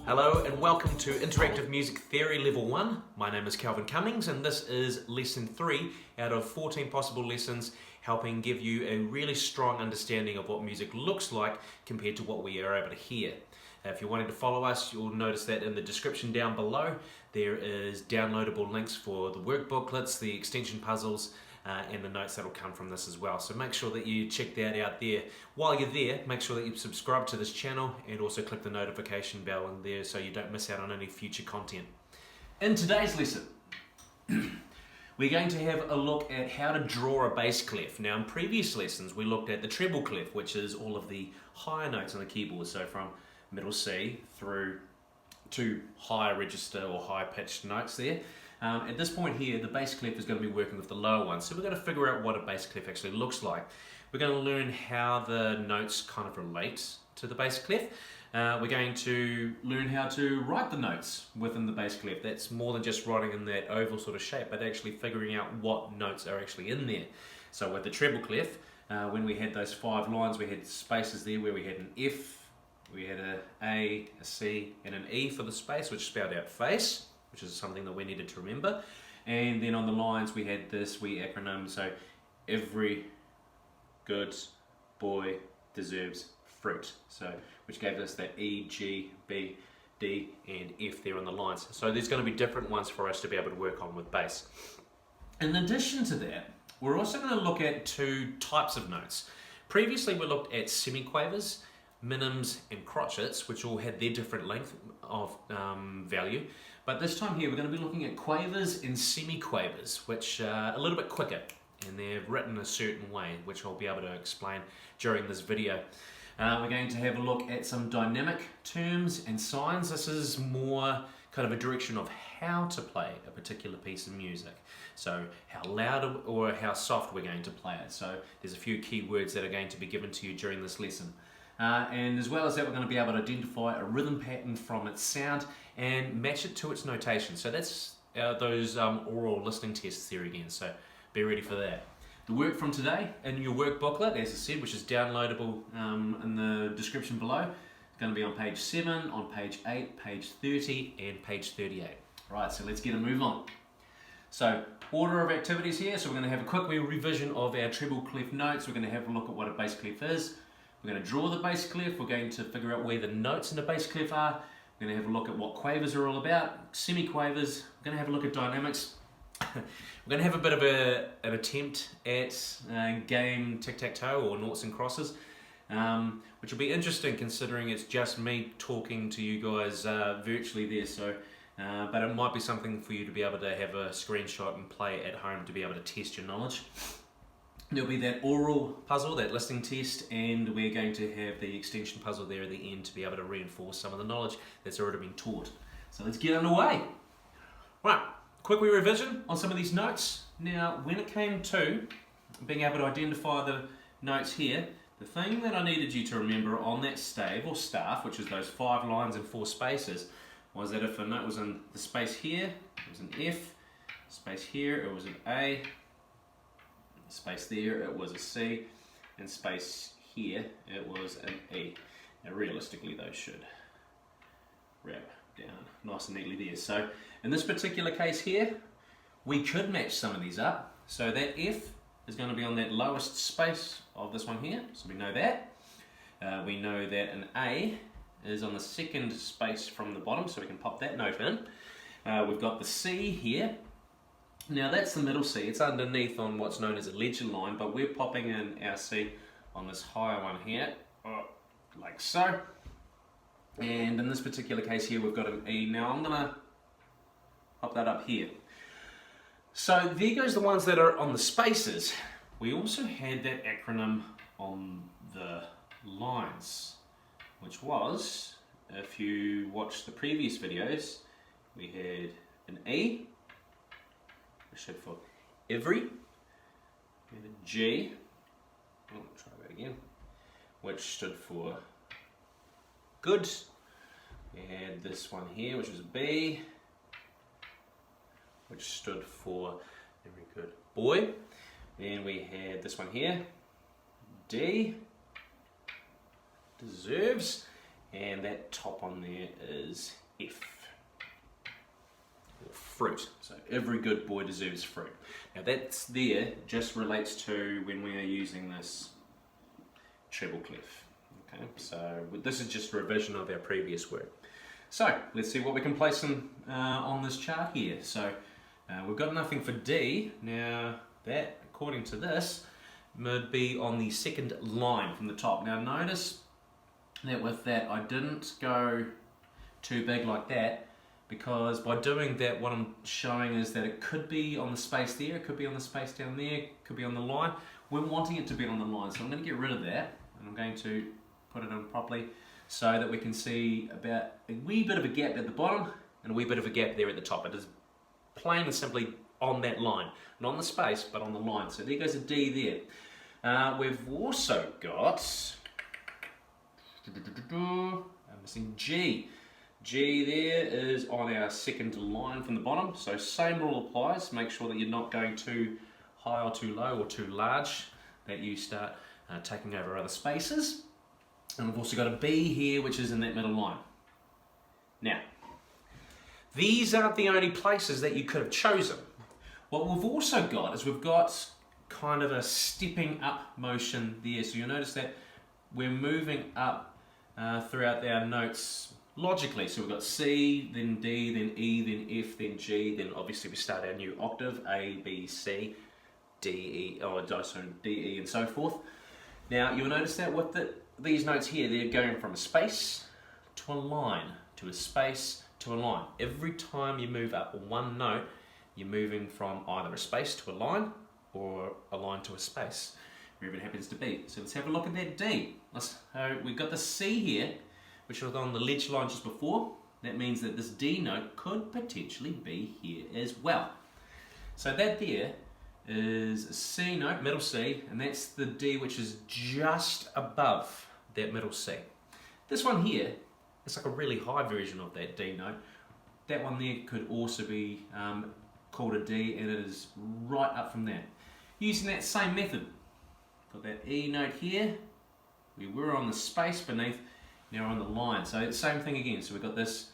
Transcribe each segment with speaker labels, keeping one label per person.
Speaker 1: Hello and welcome to Interactive Music Theory Level 1. My name is Kelvin Cummings and this is Lesson 3 out of 14 possible lessons helping give you a really strong understanding of what music looks like compared to what we are able to hear. If you're wanting to follow us, you'll notice that in the description down below there is downloadable links for the work booklets, the extension puzzles, and the notes that will come from this as well. So make sure that you check that out there. While you're there, make sure that you subscribe to this channel and also click the notification bell in there so you don't miss out on any future content. In today's lesson, we're going to have a look at how to draw a bass clef. Now in previous lessons we looked at the treble clef, which is all of the higher notes on the keyboard, so from middle C through to higher register or high pitched notes there. At this point here, the bass clef is going to be working with the lower ones, so we're going to figure out what a bass clef actually looks like. We're going to learn how the notes kind of relate to the bass clef. We're going to learn how to write the notes within the bass clef. That's more than just writing in that oval sort of shape, but actually figuring out what notes are actually in there. So with the treble clef, when we had those 5 lines, we had spaces there where we had an F, we had an A, a C, and an E for the space, which spelled out face, which is something that we needed to remember. And then on the lines we had this wee acronym, so every good boy deserves fruit, so which gave us that E, G, B, D and F there on the lines. So there's going to be different ones for us to be able to work on with bass. In addition to that, we're also going to look at 2 types of notes. Previously we looked at semiquavers, minims and crotchets, which all had their different length of value. But this time here we're going to be looking at quavers and semiquavers, which are a little bit quicker and they're written a certain way, which I'll be able to explain during this video. We're going to have a look at some dynamic terms and signs. This is more kind of a direction of how to play a particular piece of music. So how loud or how soft we're going to play it. So there's a few key words that are going to be given to you during this lesson. And as well as that, we're going to be able to identify a rhythm pattern from its sound and match it to its notation. So that's those oral listening tests there again, so be ready for that. The work from today in your work booklet, as I said, which is downloadable in the description below, it's going to be on page 7, on page 8, page 30 and page 38. Right, so let's get a move on. So order of activities here, so we're going to have a quick revision of our treble clef notes. We're going to have a look at what a bass clef is. We're going to draw the bass clef, we're going to figure out where the notes in the bass clef are, we're going to have a look at what quavers are all about, semiquavers, we're going to have a look at dynamics, we're going to have a bit of an attempt at game tic-tac-toe or noughts and crosses, which will be interesting considering it's just me talking to you guys virtually there, so, but it might be something for you to be able to have a screenshot and play at home to be able to test your knowledge. There'll be that oral puzzle, that listening test, and we're going to have the extension puzzle there at the end to be able to reinforce some of the knowledge that's already been taught. So let's get underway. Right, quick revision on some of these notes. Now, when it came to being able to identify the notes here, the thing that I needed you to remember on that stave or staff, which is those 5 lines and 4 spaces, was that if a note was in the space here, it was an F, space here, it was an A, space there, it was a C, and space here, it was an E. Now realistically those should wrap down nice and neatly there. So in this particular case here, we could match some of these up. So that F is going to be on that lowest space of this one here, so we know that. We know that an A is on the second space from the bottom, so we can pop that note in. We've got the C here. Now that's the middle C, it's underneath on what's known as a ledger line, but we're popping in our C on this higher one here, like so. And in this particular case here we've got an E. Now I'm going to pop that up here. So there goes the ones that are on the spaces. We also had that acronym on the lines, which was, if you watched the previous videos, we had an E, which stood for every, and a G, try that again, which stood for good. We had this one here, which was a B, which stood for very good boy. Then we had this one here, D, deserves, and that top one there is F, or fruit. So every good boy deserves fruit. Now that's there just relates to when we are using this treble clef. Okay, so this is just a revision of our previous work. So let's see what we can place on this chart here. So we've got nothing for D. Now that, according to this, would be on the second line from the top. Now notice that with that I didn't go too big like that, because by doing that what I'm showing is that it could be on the space there, it could be on the space down there, it could be on the line. We're wanting it to be on the line, so I'm going to get rid of that and I'm going to put it in properly so that we can see about a wee bit of a gap at the bottom and a wee bit of a gap there at the top. It is plain and simply on that line, not on the space but on the line. So there goes a D there. We've also got, I'm missing G. G there is on our second line from the bottom, so same rule applies. Make sure that you're not going too high or too low or too large, that you start taking over other spaces. And we've also got a B here, which is in that middle line. Now, these aren't the only places that you could have chosen. What we've also got is we've got kind of a stepping up motion there. So you'll notice that we're moving up throughout our notes logically. So we've got C, then D, then E, then F, then G, then obviously we start our new octave, A, B, C, D, E, D, E, and so forth. Now you'll notice that with these notes here, they're going from a space to a line, to a space to a line. Every time you move up one note, you're moving from either a space to a line or a line to a space, wherever it happens to be. So let's have a look at that D. We've got the C here, which was on the ledge line just before. That means that this D note could potentially be here as well. So that there is a C note, middle C, and that's the D which is just above that middle C. This one here, it's like a really high version of that D note. That one there could also be called a D, and it is right up from that. Using that same method, got that E note here, we were on the space beneath, now we're on the line. So same thing again, so we've got this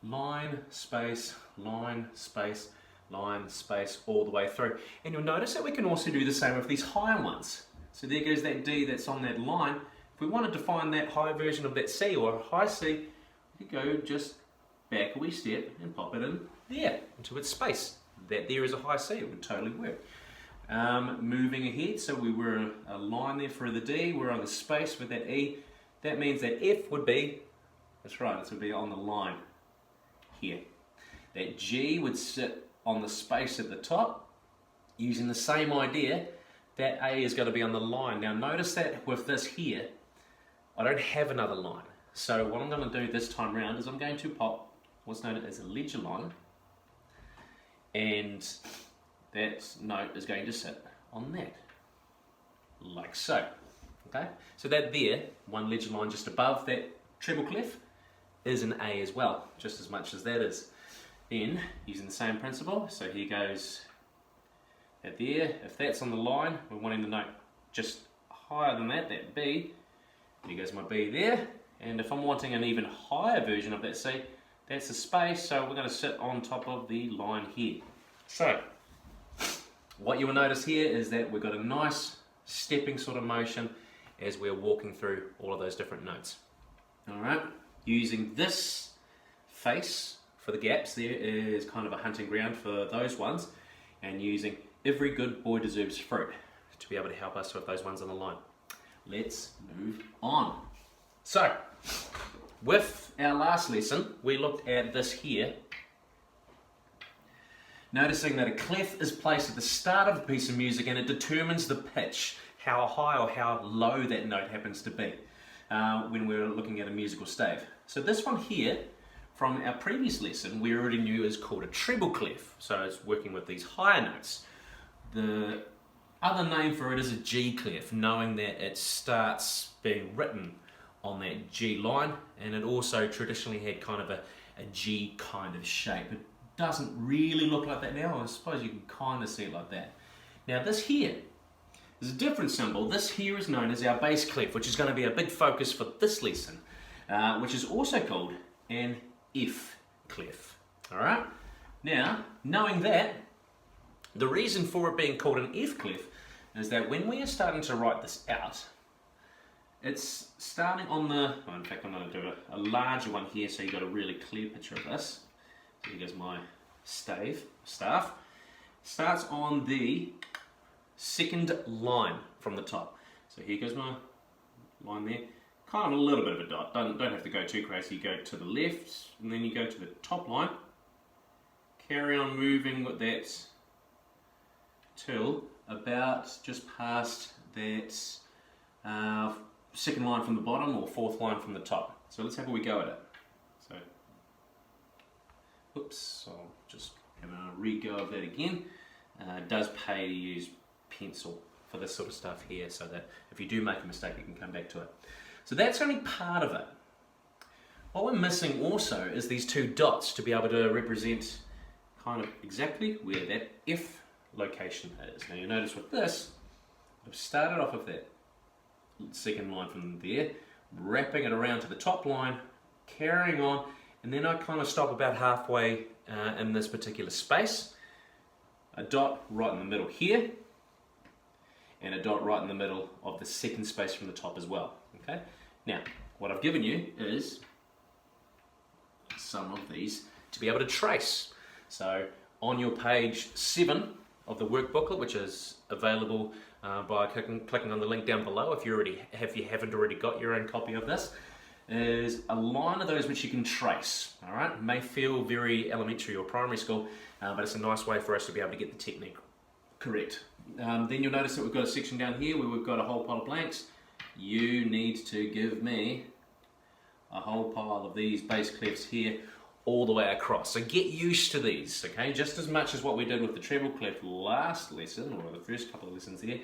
Speaker 1: line, space, line, space, line, space, all the way through. And you'll notice that we can also do the same with these higher ones. So there goes that D that's on that line. If we wanted to find that high version of that C or a high C, we could go just back a wee step and pop it in there, into its space. That there is a high C, it would totally work. Moving ahead, so we were a line there for the D, we're on the space with that E. That means that F would be, that's right, this would be on the line here. That G would sit on the space at the top, using the same idea. That A is going to be on the line. Now notice that with this here, I don't have another line. So what I'm going to do this time round is I'm going to pop what's known as a ledger line, and that note is going to sit on that, like so. Okay, so that there, one ledger line just above that treble clef, is an A as well, just as much as that is. Then, using the same principle, so here goes that there. If that's on the line, we're wanting the note just higher than that, that B. Here goes my B there. And if I'm wanting an even higher version of that C, that's the space, so we're going to sit on top of the line here. So, what you will notice here is that we've got a nice stepping sort of motion as we're walking through all of those different notes. Alright, using this face for the gaps there is kind of a hunting ground for those ones, and using every good boy deserves fruit to be able to help us with those ones on the line. Let's move on. So, with our last lesson, we looked at this here, noticing that a clef is placed at the start of a piece of music and it determines the pitch, how high or how low that note happens to be when we're looking at a musical stave. So this one here, from our previous lesson, we already knew is called a treble clef, so it's working with these higher notes. The other name for it is a G clef, knowing that it starts being written on that G line, and it also traditionally had kind of a G kind of shape. It doesn't really look like that now. I suppose you can kind of see it like that. Now this here There's a different symbol. This here is known as our bass clef, which is going to be a big focus for this lesson, which is also called an F clef. All right? Now, knowing that, the reason for it being called an F clef is that when we are starting to write this out, it's starting on the, well, in fact I'm going to do a larger one here so you've got a really clear picture of this. So here goes my staff. Starts on the second line from the top. So here goes my line there. Kind of a little bit of a dot. Don't have to go too crazy. You go to the left and then you go to the top line. Carry on moving with that till about just past that second line from the bottom or fourth line from the top. So let's have a wee go at it. So, oops, I'll just have a re-go of that again. It does pay to use pencil for this sort of stuff here so that if you do make a mistake you can come back to it. So that's only part of it. What we're missing also is these two dots to be able to represent kind of exactly where that F location is. Now you notice with this, I've started off with that second line from there, wrapping it around to the top line, carrying on, and then I kind of stop about halfway in this particular space. A dot right in the middle here, and a dot right in the middle of the second space from the top as well. Okay. Now, what I've given you is some of these to be able to trace. So on your page 7 of the workbooklet, which is available by clicking on the link down below if you haven't already got your own copy of this, is a line of those which you can trace. All right, it may feel very elementary or primary school, but it's a nice way for us to be able to get the technique correct. Then you'll notice that we've got a section down here where we've got a whole pile of blanks. You need to give me a whole pile of these bass clefs here all the way across. So get used to these, okay? Just as much as what we did with the treble clef last lesson, or the first couple of lessons there,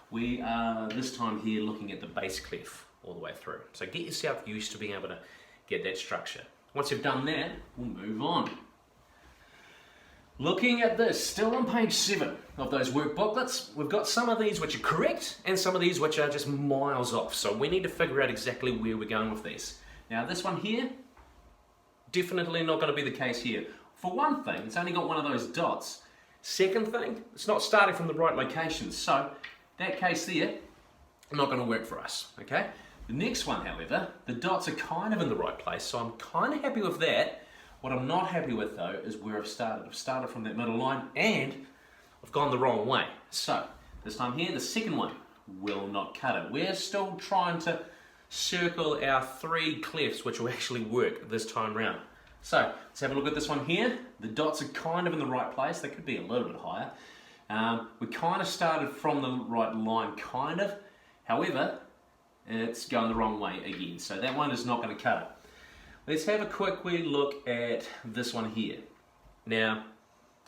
Speaker 1: we are this time here looking at the bass clef all the way through. So get yourself used to being able to get that structure. Once you've done that, we'll move on. Looking at this, still on page 7 of those workbooklets, we've got some of these which are correct and some of these which are just miles off. So we need to figure out exactly where we're going with these. Now this one here, definitely not going to be the case here. For one thing, it's only got one of those dots. Second thing, it's not starting from the right location. So that case there, not going to work for us, okay? The next one, however, the dots are kind of in the right place, so I'm kind of happy with that. What I'm not happy with though is where I've started. I've started from that middle line and I've gone the wrong way. So this time here, the second one will not cut it. We're still trying to circle our 3 clefs which will actually work this time round. So let's have a look at this one here. The dots are kind of in the right place. They could be a little bit higher. We kind of started from the right line, kind of. However, it's going the wrong way again. So that one is not going to cut it. Let's have a quick wee look at this one here. Now,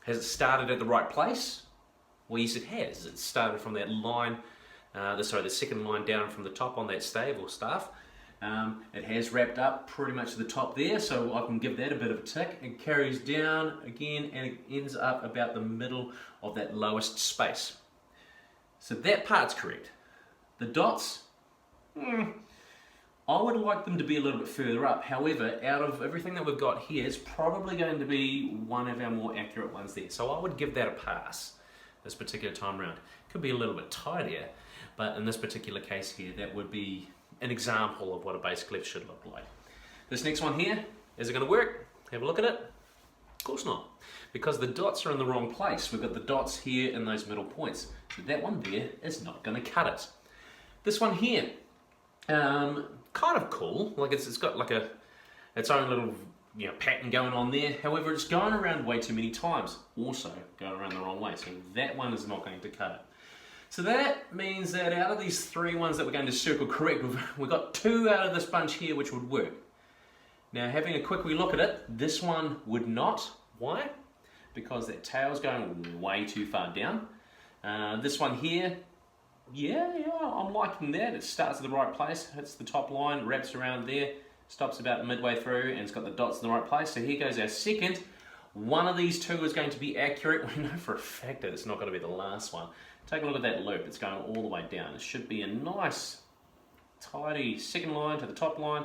Speaker 1: has it started at the right place? Well, yes, it has. It started from that line, the second line down from the top on that stave or staff. It has wrapped up pretty much to the top there, so I can give that a bit of a tick. It carries down again and it ends up about the middle of that lowest space. So that part's correct. The dots, I would like them to be a little bit further up. However, out of everything that we've got here, it's probably going to be one of our more accurate ones there. So I would give that a pass this particular time round. Could be a little bit tidier, but in this particular case here, that would be an example of what a bass clef should look like. This next one here, is it going to work? Have a look at it. Of course not, because the dots are in the wrong place. We've got the dots here in those middle points. So that one there is not going to cut it. This one here, kind of cool. Like it's got like its own little pattern going on there. However, it's going around way too many times. Also going around the wrong way. So that one is not going to cut it. So that means that out of these 3 ones that we're going to circle correct, we've got 2 out of this bunch here which would work. Now having a quick wee look at it, this one would not. Why? Because that tail's going way too far down. This one here, yeah, I'm liking that. It starts at the right place, hits the top line, wraps around there, stops about midway through, and it's got the dots in the right place. So here goes our second. One of these 2 is going to be accurate. We know for a fact that it's not going to be the last one take a look at that loop. It's going all the way down. It should be a nice, tidy second line to the top line,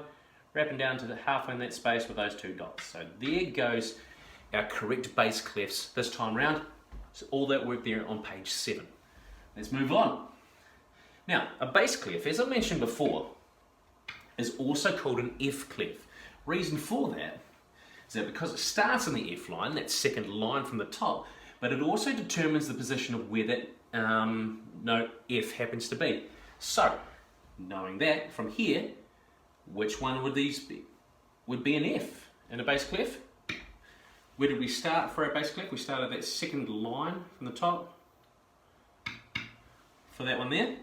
Speaker 1: wrapping down to the halfway in that space with those 2 dots. So there goes our correct bass clefs this time round. So all that work there on page 7. Let's move on. Now, a bass clef, as I mentioned before, is also called an F clef. Reason for that is that because it starts in the F line, that second line from the top, but it also determines the position of where that note F happens to be. So, knowing that from here, which one would these be? Would be an F in a bass clef. Where did we start for our bass clef? We started that second line from the top for that one there.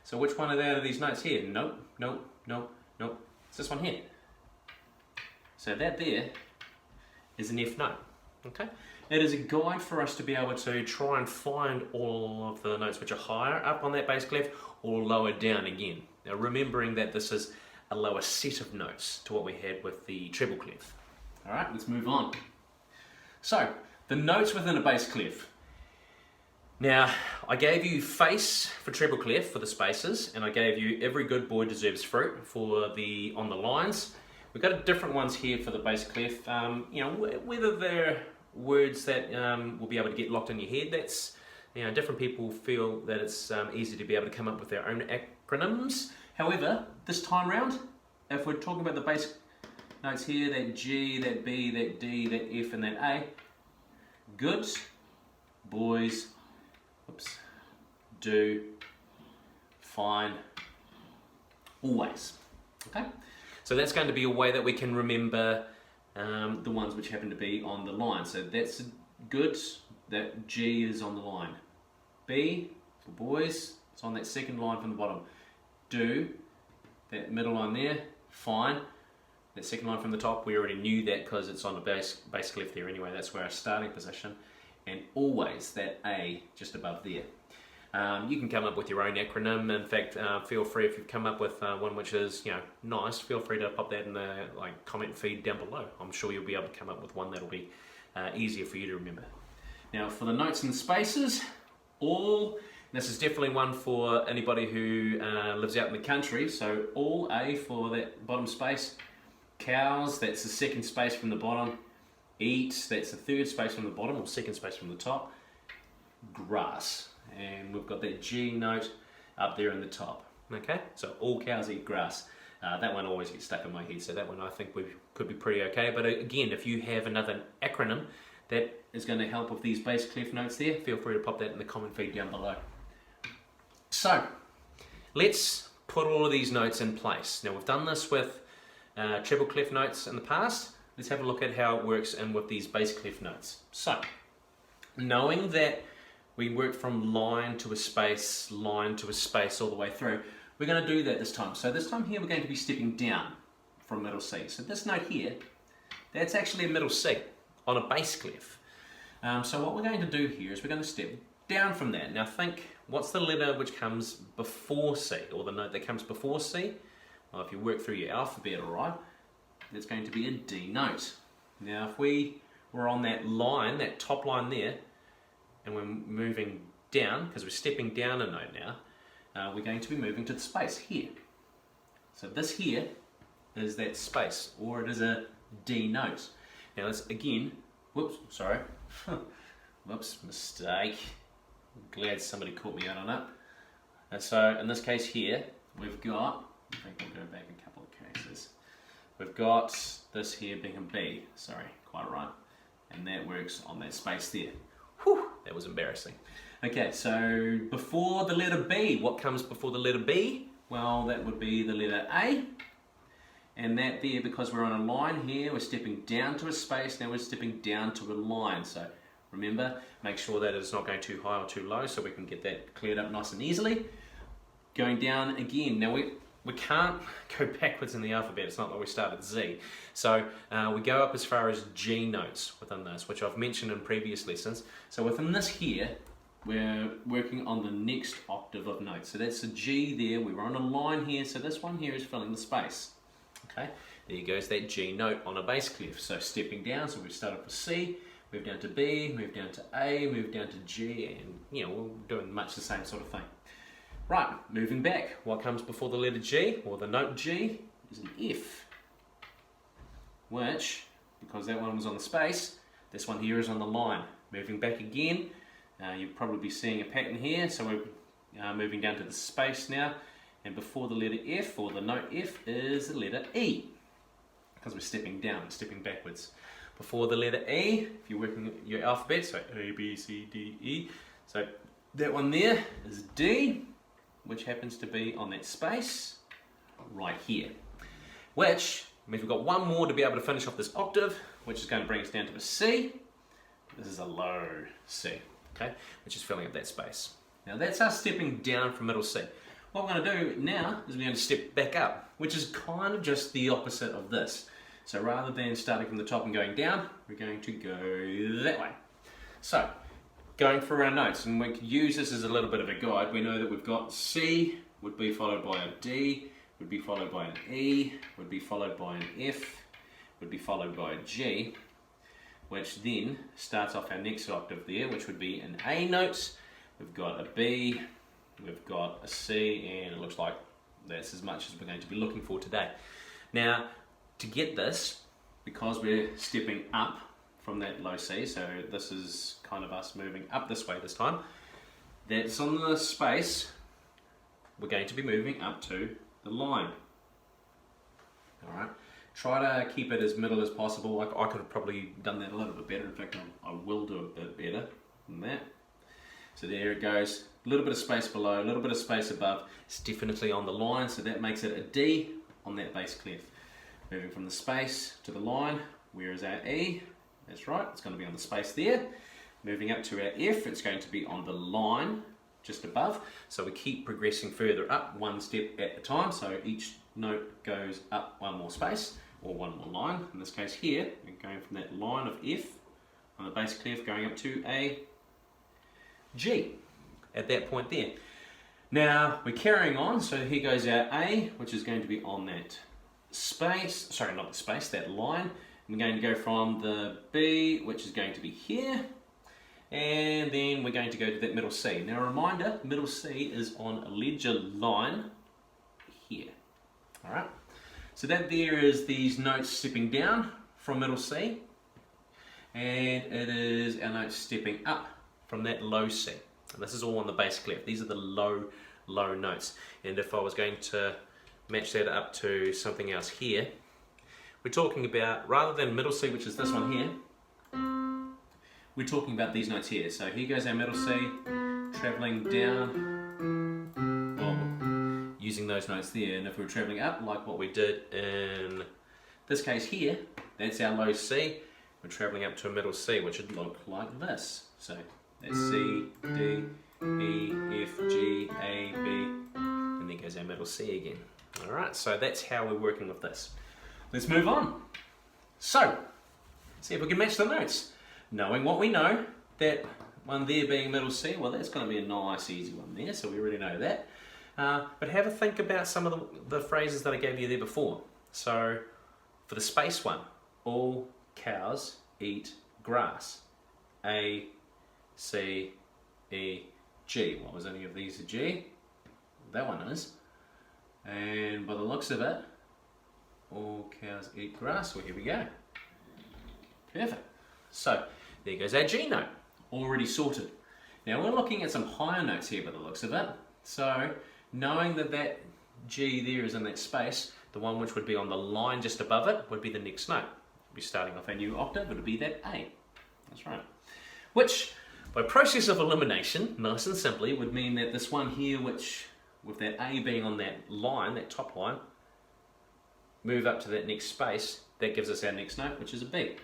Speaker 1: So which one are these notes here? Nope, nope, nope, nope. It's this one here. So that there is an F note. Okay. It is a guide for us to be able to try and find all of the notes which are higher up on that bass clef or lower down again. Now remembering that this is a lower set of notes to what we had with the treble clef. Alright, let's move on. So, the notes within a bass clef. Now, I gave you face for treble clef for the spaces, and I gave you every good boy deserves fruit for the on the lines. We've got different ones here for the bass clef. You know, whether they're words that will be able to get locked in your head, that's, you know, different people feel that it's easy to be able to come up with their own acronyms. However, this time round, if we're talking about the bass notes here, that G, that B, that D, that F, and that A, good boys, oops, do, fine, always. Okay? So that's going to be a way that we can remember the ones which happen to be on the line. So that's good, that G is on the line. B, for boys, it's on that second line from the bottom. Do, that middle line there, fine. That second line from the top, we already knew that because it's on the bass clef there anyway. That's where our starting position. And always that A just above there. You can come up with your own acronym. In fact, feel free if you've come up with one which is, you know, nice. Feel free to pop that in the comment feed down below. I'm sure you'll be able to come up with one that'll be easier for you to remember. Now for the notes and the spaces, all. This is definitely one for anybody who lives out in the country. So all A for that bottom space. Cows, that's the second space from the bottom. Eat, that's the third space from the bottom, or second space from the top. Grass, and we've got that G note up there in the top. Okay, so all cows eat grass. That one always gets stuck in my head, so that one I think we could be pretty okay. But again, if you have another acronym that is going to help with these bass clef notes there, feel free to pop that in the comment feed down below. So, let's put all of these notes in place. Now we've done this with treble clef notes in the past. Let's have a look at how it works in with these bass clef notes. So, knowing that we work from line to a space all the way through, we're going to do that this time. So this time here we're going to be stepping down from middle C. So this note here, that's actually a middle C on a bass clef. So what we're going to do here is we're going to step down from that. Now think, what's the letter which comes before C, or the note that comes before C? Well, if you work through your alphabet, alright, it's going to be a D note. Now if we were on that line, that top line there, and we're moving down, because we're stepping down a note now, we're going to be moving to the space here. So this here is that space, or it is a D note. Now let's again, whoops, sorry, whoops, mistake. I'm glad somebody caught me out on that. And so in this case here, we've got, I think we'll go back a couple of cases. We've got this here being a B, sorry, quite right. And that works on that space there. Whew, that was embarrassing. Okay, so before the letter B, what comes before the letter B? Well, that would be the letter A. And that there, because we're on a line here, we're stepping down to a space, now we're stepping down to a line. So remember, make sure that it's not going too high or too low so we can get that cleared up nice and easily. Going down again. Now we can't go backwards in the alphabet, it's not like we start at Z. So we go up as far as G notes within this, which I've mentioned in previous lessons. So within this here, we're working on the next octave of notes. So that's a G there, we were on a line here, so this one here is filling the space. Okay, there goes that G note on a bass clef. So stepping down, so we've started with C, move down to B, move down to A, move down to G, and we're doing much the same sort of thing. Right, moving back, what comes before the letter G, or the note G, is an F, which, because that one was on the space, this one here is on the line. Moving back again, you'll probably be seeing a pattern here, so we're moving down to the space now, and before the letter F, or the note F, is the letter E, because we're stepping down, stepping backwards. Before the letter E, if you're working your alphabet, so A, B, C, D, E, so that one there is D, which happens to be on that space right here, which means we've got one more to be able to finish off this octave, which is going to bring us down to a C. This is a low C, okay, which is filling up that space. Now that's us stepping down from middle C. What we're going to do now is we're going to step back up, which is kind of just the opposite of this. So rather than starting from the top and going down, we're going to go that way. So, going through our notes, and we could use this as a little bit of a guide. We know that we've got C would be followed by a D, would be followed by an E, would be followed by an F, would be followed by a G, which then starts off our next octave there, which would be an A note. We've got a B, we've got a C, and it looks like that's as much as we're going to be looking for today. Now, to get this, because we're stepping up from that low C, so this is kind of us moving up this way this time, that's on the space, we're going to be moving up to the line. Alright, try to keep it as middle as possible. I could have probably done that a little bit better. In fact, I will do a bit better than that. So there it goes, a little bit of space below, a little bit of space above. It's definitely on the line, so that makes it a D on that bass clef. Moving from the space to the line, where is our E? That's right, it's going to be on the space there. Moving up to our F, it's going to be on the line just above. So we keep progressing further up, one step at a time. So each note goes up one more space, or one more line. In this case here, we're going from that line of F on the bass clef going up to a G at that point there. Now we're carrying on, so here goes our A, which is going to be on that space, sorry, not the space, that line. We're going to go from the B, which is going to be here, and then we're going to go to that middle C. Now a reminder, middle C is on a ledger line here. Alright, so that there is these notes stepping down from middle C, and it is our notes stepping up from that low C. And this is all on the bass clef. These are the low notes. And if I was going to match that up to something else here, we're talking about, rather than middle C, which is this one here, we're talking about these notes here. So here goes our middle C, travelling down, well, using those notes there. And if we were travelling up, like what we did in this case here, that's our low C. We're travelling up to a middle C, which would look like this. So that's C, D, E, F, G, A, B, and then goes our middle C again. Alright, so that's how we're working with this. Let's move on. So, see if we can match the notes. Knowing what we know, that one there being middle C, well that's going to be a nice easy one there, so we already know that. But have a think about some of the phrases that I gave you there before. So, for the space one, all cows eat grass. A, C, E, G. Well, was any of these a G? That one is. And by the looks of it, all cows eat grass. Well, here we go. Perfect. So, there goes our G note. Already sorted. Now, we're looking at some higher notes here by the looks of it. So, knowing that that G there is in that space, the one which would be on the line just above it would be the next note. We're starting off a new octave, it would be that A. That's right. Which, by process of elimination, nice and simply, would mean that this one here, which with that A being on that line, that top line, move up to that next space, that gives us our next note, which is a B.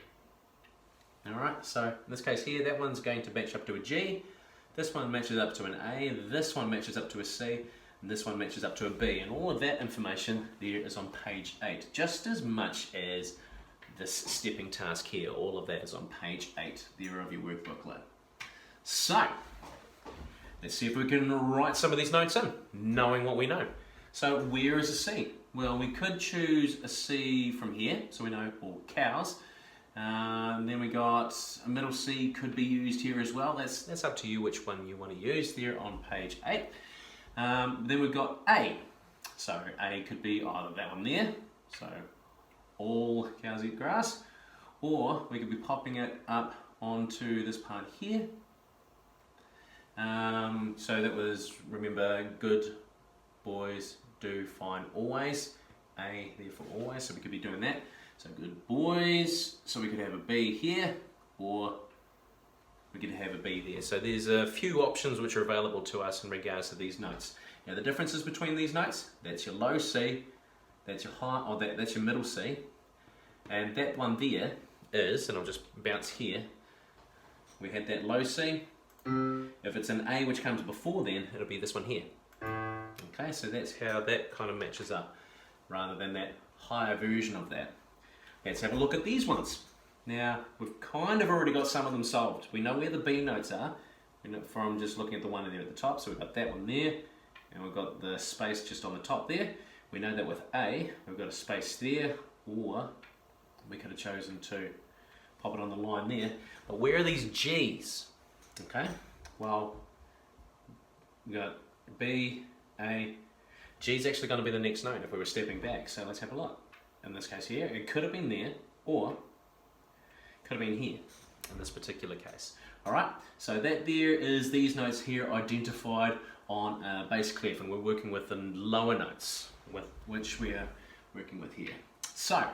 Speaker 1: Alright, so in this case here, that one's going to match up to a G, this one matches up to an A, this one matches up to a C, and this one matches up to a B. And all of that information there is on page 8, just as much as this stepping task here. All of that is on page 8 there of your work booklet. So, let's see if we can write some of these notes in, knowing what we know. So, where is a C? Well, we could choose a C from here, so we know all cows.
Speaker 2: Then we got a middle C could be used here as well. That's up to you which one you want to use there on page 8. Then we've got A. So A could be either that one there, so all cows eat grass, or we could be popping it up onto this part here. So that was, remember, good boys do fine always. A there for always, so we could be doing that. So good boys, so we could have a B here, or we could have a B there. So there's a few options which are available to us in regards to these notes. Now the differences between these notes, that's your low C, that's your high, or that's your middle C, and that one there is, and I'll just bounce here, we had that low C. If it's an A which comes before then, it'll be this one here. Okay, so that's how that kind of matches up, rather than that higher version of that. Let's have a look at these ones. Now, we've kind of already got some of them solved. We know where the B notes are from just looking at the one there at the top. So we've got that one there, and we've got the space just on the top there. We know that with A, we've got a space there, or we could have chosen to pop it on the line there. But where are these G's? Okay, well, we've got B, A. G's actually going to be the next note if we were stepping back. So let's have a look. In this case here, it could have been there, or could have been here in this particular case. Alright, so that there is these notes here identified on a bass clef, and we're working with the lower notes, with which we are working with here. So,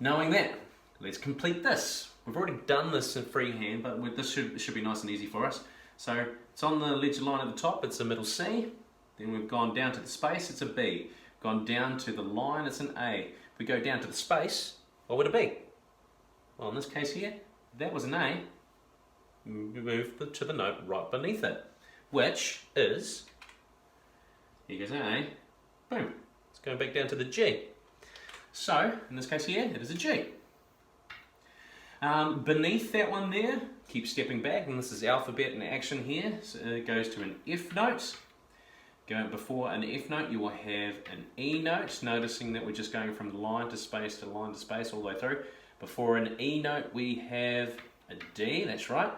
Speaker 2: knowing that, let's complete this. We've already done this in freehand, but this should be nice and easy for us. So, it's on the ledger line at the top, it's a middle C. Then we've gone down to the space, it's a B. Gone down to the line, it's an A. If we go down to the space, what would it be? Well, in this case here, that was an A. We move to the note right beneath it, which is, here goes an A, boom. It's going back down to the G. So, in this case here, it is a G. Beneath that one there, keep stepping back, and this is alphabet in action here, so it goes to an F note. Going before an F note, you will have an E note, noticing that we're just going from line to space to line to space all the way through. Before an E note, we have a D, that's right.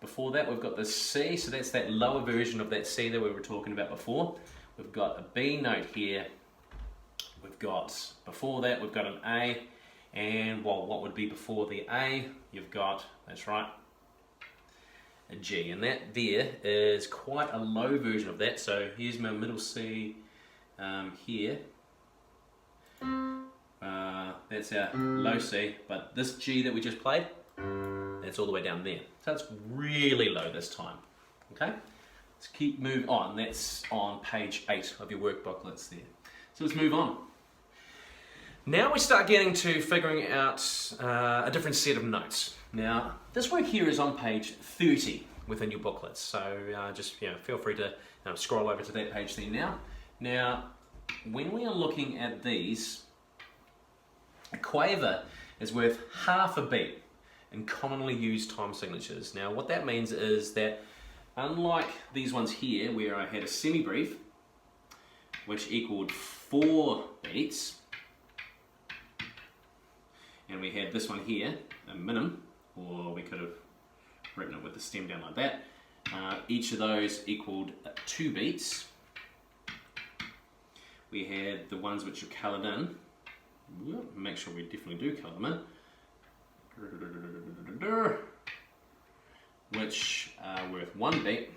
Speaker 2: Before that, we've got the C, so that's that lower version of that C that we were talking about before. We've got a B note here. We've got, before that, we've got an A, and well, what would be before the A? You've got, that's right, a G, and that there is quite a low version of that. So here's my middle C here. That's our low C, but this G that we just played, that's all the way down there. So it's really low this time. Okay, let's keep moving on. That's on page 8 of your workbooklets there. So let's move on. Now we start getting to figuring out a different set of notes. Now, this one here is on page 30 within your booklets, so just feel free to scroll over to that page there now. Now, when we are looking at these, a quaver is worth half a beat in commonly used time signatures. Now, what that means is that unlike these ones here, where I had a semi-brief, which equaled 4 beats, and we had this one here, a minim, or we could have written it with the stem down like that. Each of those equaled 2 beats. We had the ones which are coloured in. Make sure we definitely do colour them in. Which are worth 1 beat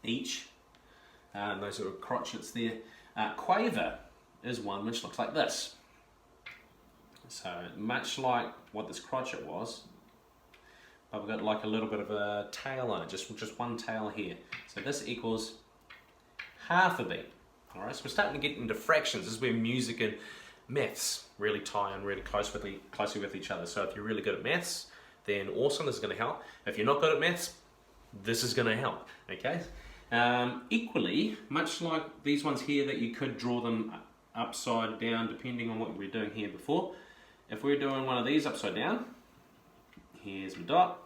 Speaker 2: each. And those are crotchets there. Quaver is one which looks like this. So much like what this crotchet was, but we've got like a little bit of a tail on it, just one tail here. So this equals half a beat. Alright, so we're starting to get into fractions. This is where music and maths really tie in really closely with each other. So if you're really good at maths, then awesome, this is going to help. If you're not good at maths, this is going to help. Okay. Equally, much like these ones here that you could draw them upside down depending on what we were doing here before. If we're doing one of these upside down, here's my dot.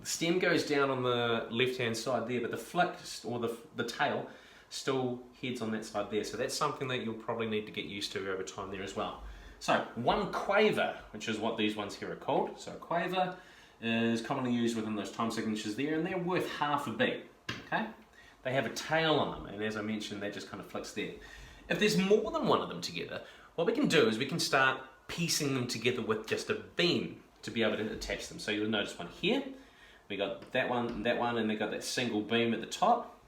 Speaker 2: The stem goes down on the left hand side there, but the flick, or the tail, still heads on that side there. So that's something that you'll probably need to get used to over time there as well. So one quaver, which is what these ones here are called. So a quaver is commonly used within those time signatures there, and they're worth half a beat, okay? They have a tail on them, and as I mentioned, that just kind of flicks there. If there's more than one of them together, what we can do is we can start piecing them together with just a beam to be able to attach them. So you'll notice one here, we got that one, and they got that single beam at the top.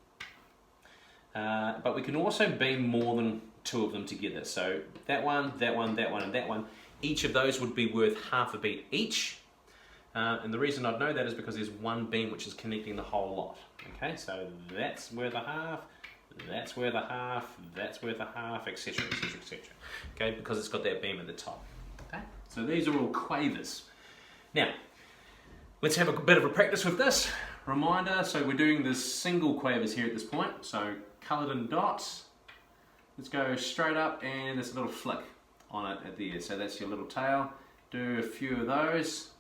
Speaker 2: But we can also beam more than two of them together. So that one, and that one. Each of those would be worth half a beat each. And the reason I'd know that is because there's one beam which is connecting the whole lot. Okay, so that's worth a half, that's worth a half, that's worth a half, etc, etc, etc. Okay, because it's got that beam at the top. Okay, so these are all quavers. Now, let's have a bit of a practice with this. Reminder, so we're doing the single quavers here at this point. So coloured in dots. Let's go straight up, and there's a little flick on it at the end. So that's your little tail. Do a few of those.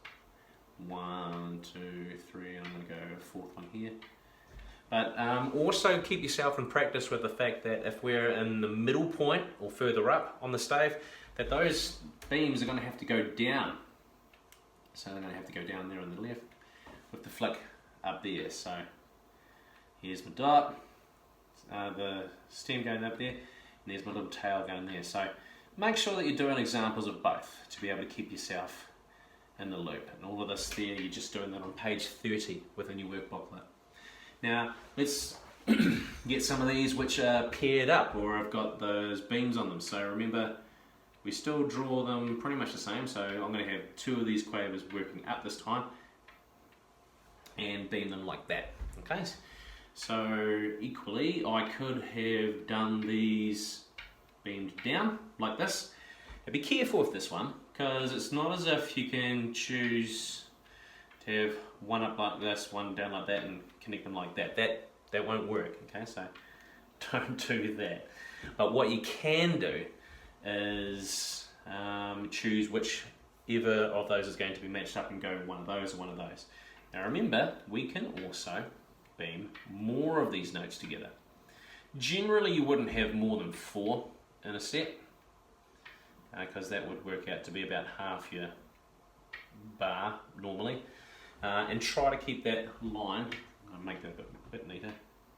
Speaker 2: 1, 2, 3, and I'm going to go fourth one here. But also keep yourself in practice with the fact that if we're in the middle point or further up on the stave, that those beams are going to have to go down. So they're going to have to go down there on the left with the flick up there. So here's my dot, the stem going up there, and there's my little tail going there. So make sure that you're doing examples of both to be able to keep yourself in the loop. And all of this there, you're just doing that on page 30 within your work booklet. Now let's get some of these which are paired up or have got those beams on them. So remember, we still draw them pretty much the same. So I'm going to have two of these quavers working up this time and beam them like that. Okay, so equally I could have done these beamed down like this. Now be careful with this one, because it's not as if you can choose to have one up like this, one down like that, and connect them like that. That won't work, okay? So don't do that. But what you can do is choose whichever of those is going to be matched up and go one of those or one of those. Now remember, we can also beam more of these notes together. Generally you wouldn't have more than 4 in a set, because that would work out to be about half your bar normally. And try to keep that line, I'll make that a bit neater,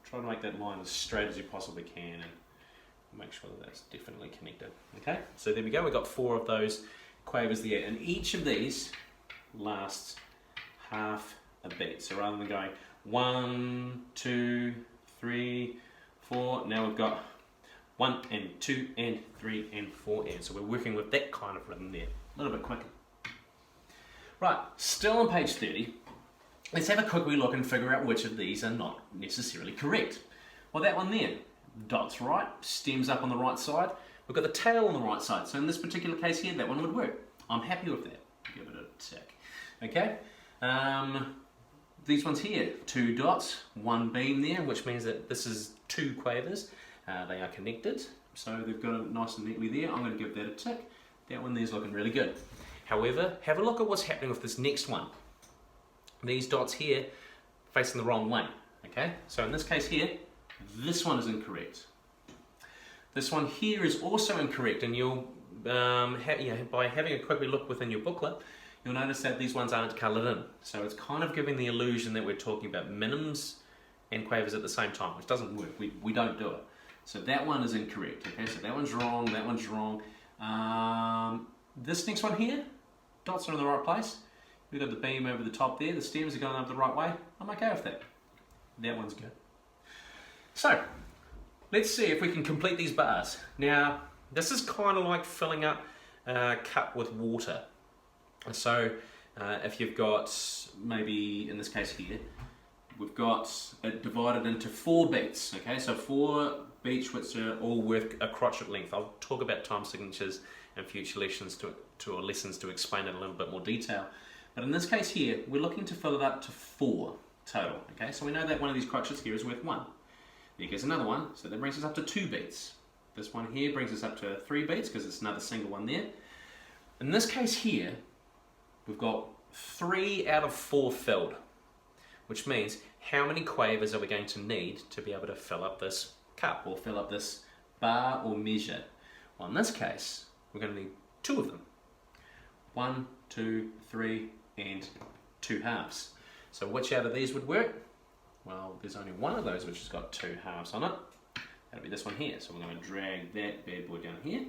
Speaker 2: try to make that line as straight as you possibly can and make sure that that's definitely connected. Okay, so there we go, we've got 4 of those quavers there, and each of these lasts half a beat. So rather than going 1, 2, 3, 4, now we've got 1 and 2 and 3 and 4 and so we're working with that kind of rhythm there, a little bit quicker. Right, still on page 30, let's have a quick wee look and figure out which of these are not necessarily correct. Well, that one there, dot's right, stem's up on the right side, we've got the tail on the right side, so in this particular case here, that one would work. I'm happy with that, give it a tick. Okay, these ones here, 2 dots, 1 beam there, which means that this is 2 quavers. They are connected, so they've got it nice and neatly there. I'm going to give that a tick. That one there's looking really good. However, have a look at what's happening with this next one. These dots here facing the wrong way. Okay, so in this case here, this one is incorrect. This one here is also incorrect, and you'll by having a quick look within your booklet, you'll notice that these ones aren't coloured in. So it's kind of giving the illusion that we're talking about minims and quavers at the same time, which doesn't work. We don't do it. So that one is incorrect. Okay, so that one's wrong, that one's wrong. This next one here, dots are in the right place. We've got the beam over the top there, the stems are going up the right way. I'm okay with that. That one's good. So, let's see if we can complete these bars. Now, this is kind of like filling up a cup with water. So, if you've got, maybe in this case here, we've got it divided into 4 beats, okay? So 4 beats which are all worth a crotchet length. I'll talk about time signatures in future lessons to explain it in a little bit more detail. But in this case here, we're looking to fill it up to 4 total, okay? So we know that one of these crotchets here is worth 1. There goes another one, so that brings us up to 2 beats. This one here brings us up to 3 beats because it's another single one there. In this case here, we've got 3 out of 4 filled, which means how many quavers are we going to need to be able to fill up this cup or fill up this bar or measure. Well, in this case, we're going to need two of them. 1, 2, 3, and 2 halves. So which out of these would work? Well, there's only one of those which has got 2 halves on it. That'll be this one here. So we're going to drag that bad boy down here,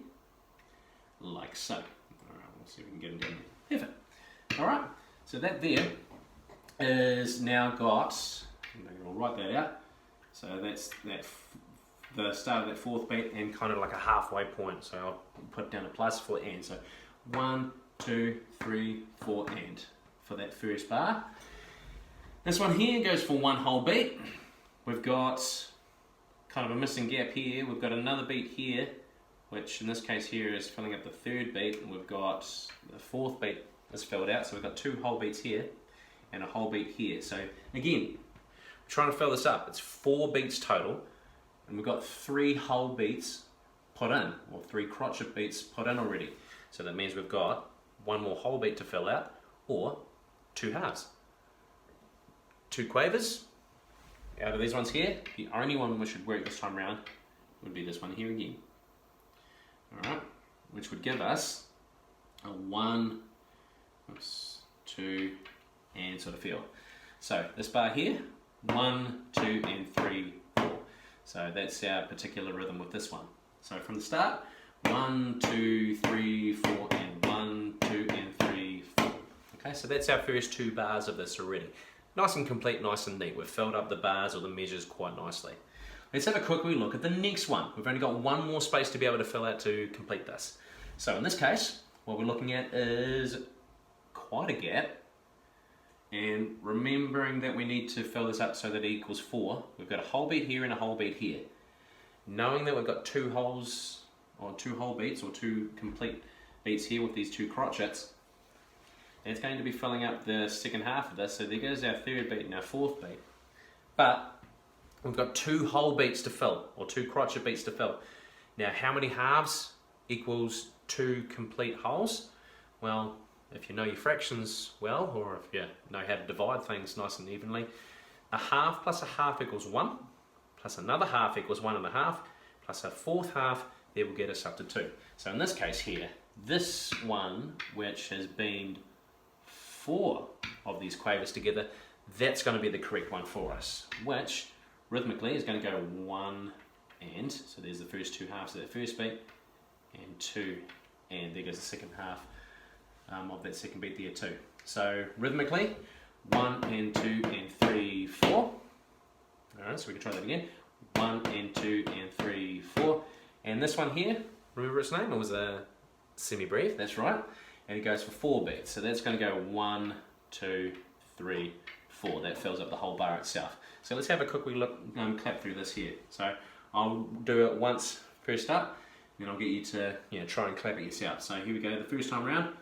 Speaker 2: like so. Alright, we'll see if we can get him down there. Perfect. Alright, so that there is now got, I'll write that out. So that's the start of that 4th beat and kind of like a halfway point. So I'll put down a plus for and. So 1, 2, 3, 4 and for that first bar. This one here goes for 1 whole beat. We've got kind of a missing gap here. We've got another beat here, which in this case here is filling up the 3rd beat. And we've got the 4th beat is filled out. So we've got 2 whole beats here and a whole beat here. So again, we're trying to fill this up. It's 4 beats total. And we've got 3 whole beats put in, or 3 crotchet beats put in already. So that means we've got 1 more whole beat to fill out, or 2 halves. 2 quavers. Out of these ones here, the only one which should work this time around would be this one here again. Alright, which would give us a 1, 2, and sort of feel. So this bar here, 1, 2, and 3, 4. So that's our particular rhythm with this one. So from the start, 1, 2, 3, 4, and 1, 2, and 3, 4. Okay, so that's our first 2 bars of this already. Nice and complete, nice and neat. We've filled up the bars or the measures quite nicely. Let's have a quick wee look at the next one. We've only got 1 more space to be able to fill out to complete this. So in this case, what we're looking at is quite a gap. And remembering that we need to fill this up so that it equals 4, we've got a whole beat here and a whole beat here. Knowing that we've got 2 holes, or 2 whole beats, or 2 complete beats here with these 2 crotchets, it's going to be filling up the second half of this. So there goes our 3rd beat and our 4th beat. But we've got 2 whole beats to fill, or 2 crotchet beats to fill. Now, how many halves equals 2 complete holes? Well, if you know your fractions well, or if you know how to divide things nice and evenly, a half plus a half equals 1, plus another half equals 1 1/2, plus a 4th half, there will get us up to 2. So in this case here, this one, which has beamed 4 of these quavers together, that's going to be the correct one for us, which rhythmically is going to go 1 and, so there's the first 2 halves of that first beat, and 2, and there goes the second half of that second beat there too. So rhythmically, 1 and 2 and 3, 4. Alright, so we can try that again. 1 and 2 and 3, 4. And this one here, remember its name? It was a semi-brief, that's right. And it goes for 4 beats. So that's going to go 1, 2, 3, 4. That fills up the whole bar itself. So let's have a quick look, clap through this here. So I'll do it once first up, then I'll get you to try and clap it yourself. So here we go, the first time around.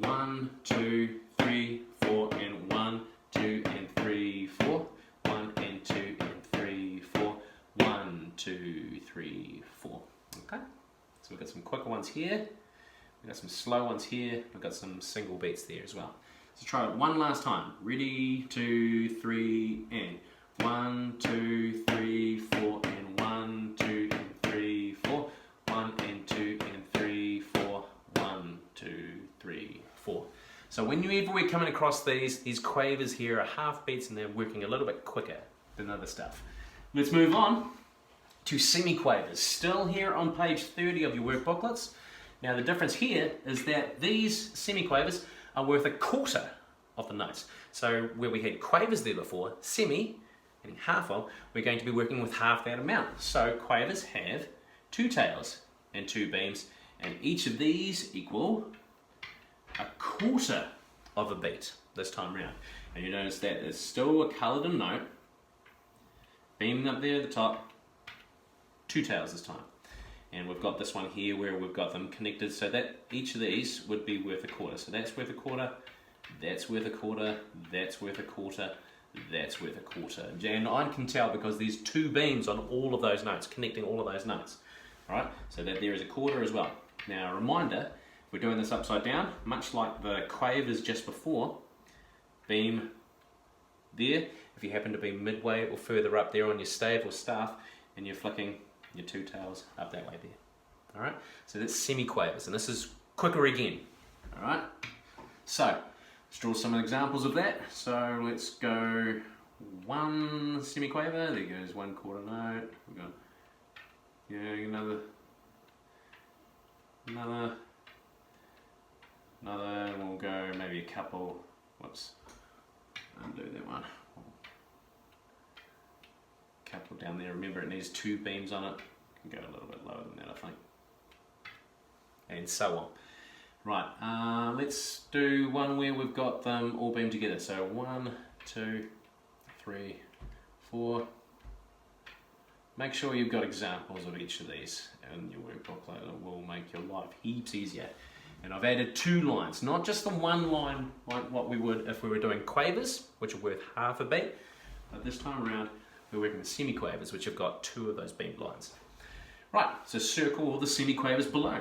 Speaker 2: 1, 2, 3, 4, and 1, 2, and 3, 4. 1 and 2 and 3, 4. 1, 2, 3, 4. Okay. So we've got some quicker ones here. We've got some slow ones here. We've got some single beats there as well. So try it one last time. Ready, 2, 3, and 1, 2, 3, 4, and 1, 2, and 3, 4. 1 and 2 and 3, 4. 1, 2, 3, 4. So whenever we're coming across these quavers here are half beats and they're working a little bit quicker than other stuff. Let's move on to semi-quavers. Still here on page 30 of your work booklets. Now the difference here is that these semi-quavers are worth a quarter of the notes. So where we had quavers there before, semi, and half of, we're going to be working with half that amount. So quavers have 2 tails and 2 beams, and each of these equal a quarter of a beat this time around. And you notice that there's still a coloured in note, beaming up there at the top, 2 tails this time. And we've got this one here where we've got them connected so that each of these would be worth a quarter. So that's worth a quarter, that's worth a quarter, that's worth a quarter, that's worth a quarter. And I can tell because there's 2 beams on all of those notes, connecting all of those notes. Alright, so that there is a quarter as well. Now a reminder, we're doing this upside down, much like the quavers just before. Beam there, if you happen to be midway or further up there on your stave or staff, and you're flicking your two tails up that way there. All right, so that's semiquavers, and this is quicker again. All right, so let's draw some examples of that. So let's go one semiquaver. There goes one quarter note. We've got another, and we'll go maybe a couple. Whoops, undo that one. Couple down there. Remember, it needs two beams on it. Can go a little bit lower than that, I think. And so on. Right, let's do one where we've got them all beamed together. So 1, 2, 3, 4. Make sure you've got examples of each of these in your workbook. It will make your life heaps easier. And I've added 2 lines, not just the one line like what we would if we were doing quavers, which are worth half a beat, but this time around we're working with semiquavers, which have got 2 of those beamed lines. Right, so circle all the semiquavers below.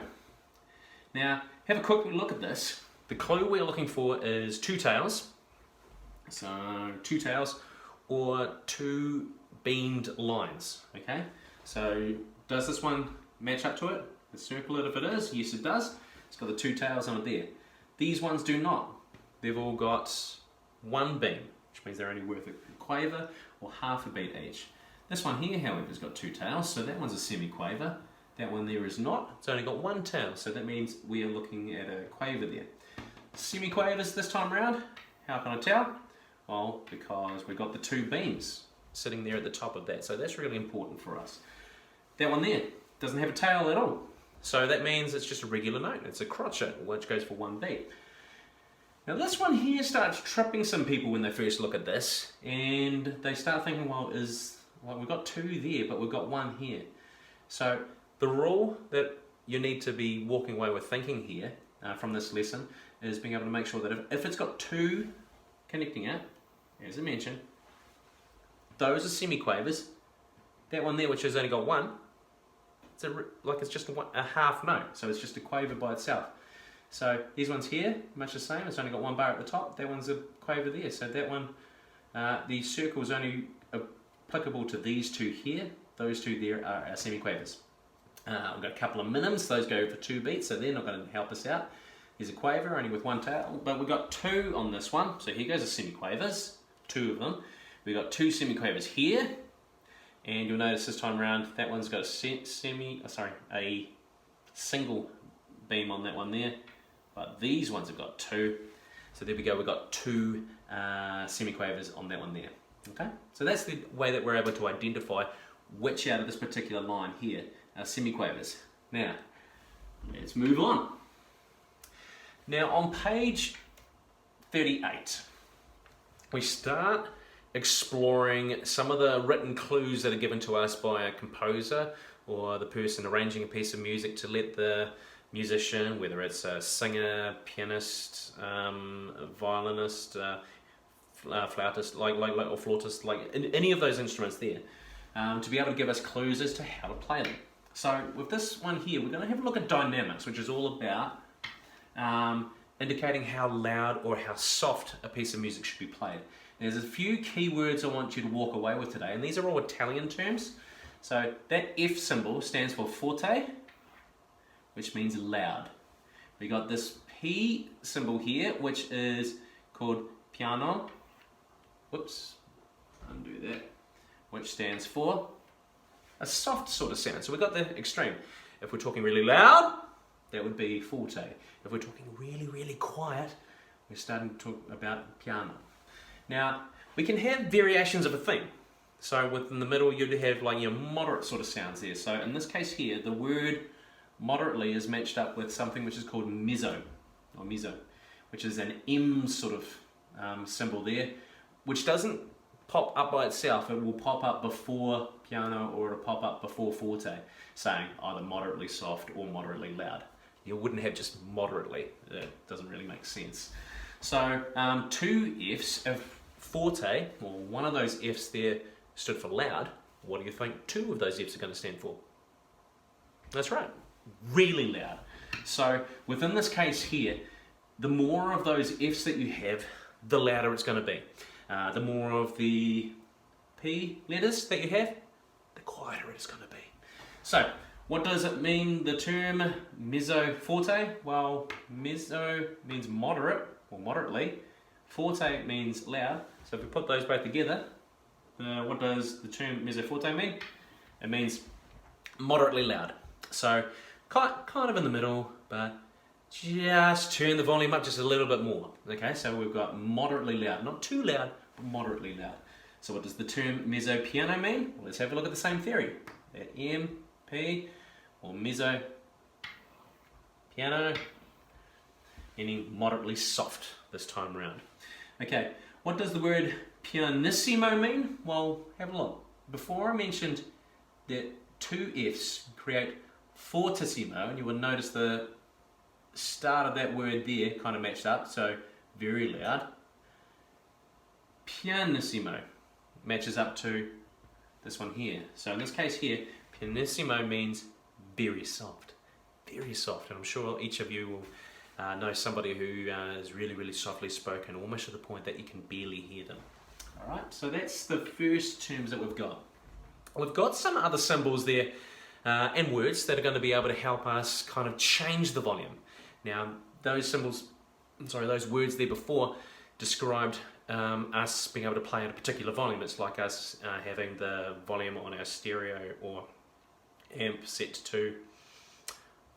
Speaker 2: Now, have a quick look at this. The clue we're looking for is 2 tails. So 2 tails or 2 beamed lines, okay? So does this one match up to it? Let's circle it if it is. Yes, it does. It's got the 2 tails on it there. These ones do not. They've all got 1 beam, which means they're only worth a quaver or half a beat each. This one here, however, has got 2 tails, so that one's a semiquaver. That one there is not. It's only got 1 tail, so that means we are looking at a quaver there. Semiquavers this time around, how can I tell? Well, because we've got the 2 beams sitting there at the top of that, so that's really important for us. That one there doesn't have a tail at all, so that means it's just a regular note. It's a crotchet, which goes for 1 beat. Now this one here starts tripping some people when they first look at this, and they start thinking, well, we've got 2 there, but we've got 1 here. So the rule that you need to be walking away with thinking here from this lesson is being able to make sure that if it's got 2 connecting it, as I mentioned, those are semiquavers. That one there, which has only got 1, it's just a half note, so it's just a quaver by itself. So these ones here, much the same. It's only got 1 bar at the top. That one's a quaver there. So that one, the circle is only applicable to these 2 here. Those 2 there are our semiquavers. We've got a couple of minims. Those go for 2 beats, so they're not going to help us out. There's a quaver, only with 1 tail, but we've got 2 on this one. So here goes the semiquavers, 2 of them. We've got 2 semiquavers here, and you'll notice this time around that one's got a single beam on that one there, but these ones have got 2. So there we go. We've got 2 semiquavers on that one there. Okay, so that's the way that we're able to identify which out of this particular line here are semiquavers. Now, let's move on. Now on page 38, we start exploring some of the written clues that are given to us by a composer or the person arranging a piece of music to let the musician, whether it's a singer, pianist, violinist, flautist, or flautist, any of those instruments there, to be able to give us clues as to how to play them. So with this one here, we're going to have a look at dynamics, which is all about indicating how loud or how soft a piece of music should be played. There's a few key words I want you to walk away with today, and these are all Italian terms. So that F symbol stands for forte, which means loud. We got this P symbol here, which is called piano. Whoops, undo that. Which stands for a soft sort of sound. So we've got the extreme. If we're talking really loud, that would be forte. If we're talking really, really quiet, we're starting to talk about piano. Now, we can have variations of a theme. So within the middle, you'd have moderate sort of sounds there. So in this case here, the word moderately is matched up with something which is called mezzo, which is an M sort of symbol there, which doesn't pop up by itself. It will pop up before piano or it'll pop up before forte, saying either moderately soft or moderately loud. You wouldn't have just moderately. That doesn't really make sense. So 2 Fs of forte, or one of those Fs there stood for loud. What do you think 2 of those Fs are going to stand for? That's right, really loud. So within this case here, the more of those Fs that you have, the louder it's going to be. The more of the P letters that you have, the quieter it's going to be. So, what does it mean, the term mezzo forte? Well, mezzo means moderate or moderately. Forte means loud. So if we put those both together, what does the term mezzo forte mean? It means moderately loud. So kind of in the middle, but just turn the volume up just a little bit more. Okay, so we've got moderately loud, not too loud, but moderately loud. So what does the term mezzo piano mean? Well, let's have a look at the same theory. That M, P, or mezzo piano, meaning moderately soft this time around. Okay, what does the word pianissimo mean? Well, have a look. Before I mentioned that two F's create fortissimo, and you will notice the start of that word there kind of matched up, so very loud. Pianissimo matches up to this one here. So in this case here, pianissimo means very soft, and I'm sure each of you will know somebody who is really softly spoken, almost to the point that you can barely hear them. Alright, so that's the first terms that we've got. We've got some other symbols there and words that are going to be able to help us kind of change the volume. Now, those words there before described us being able to play at a particular volume. It's like us having the volume on our stereo or amp set to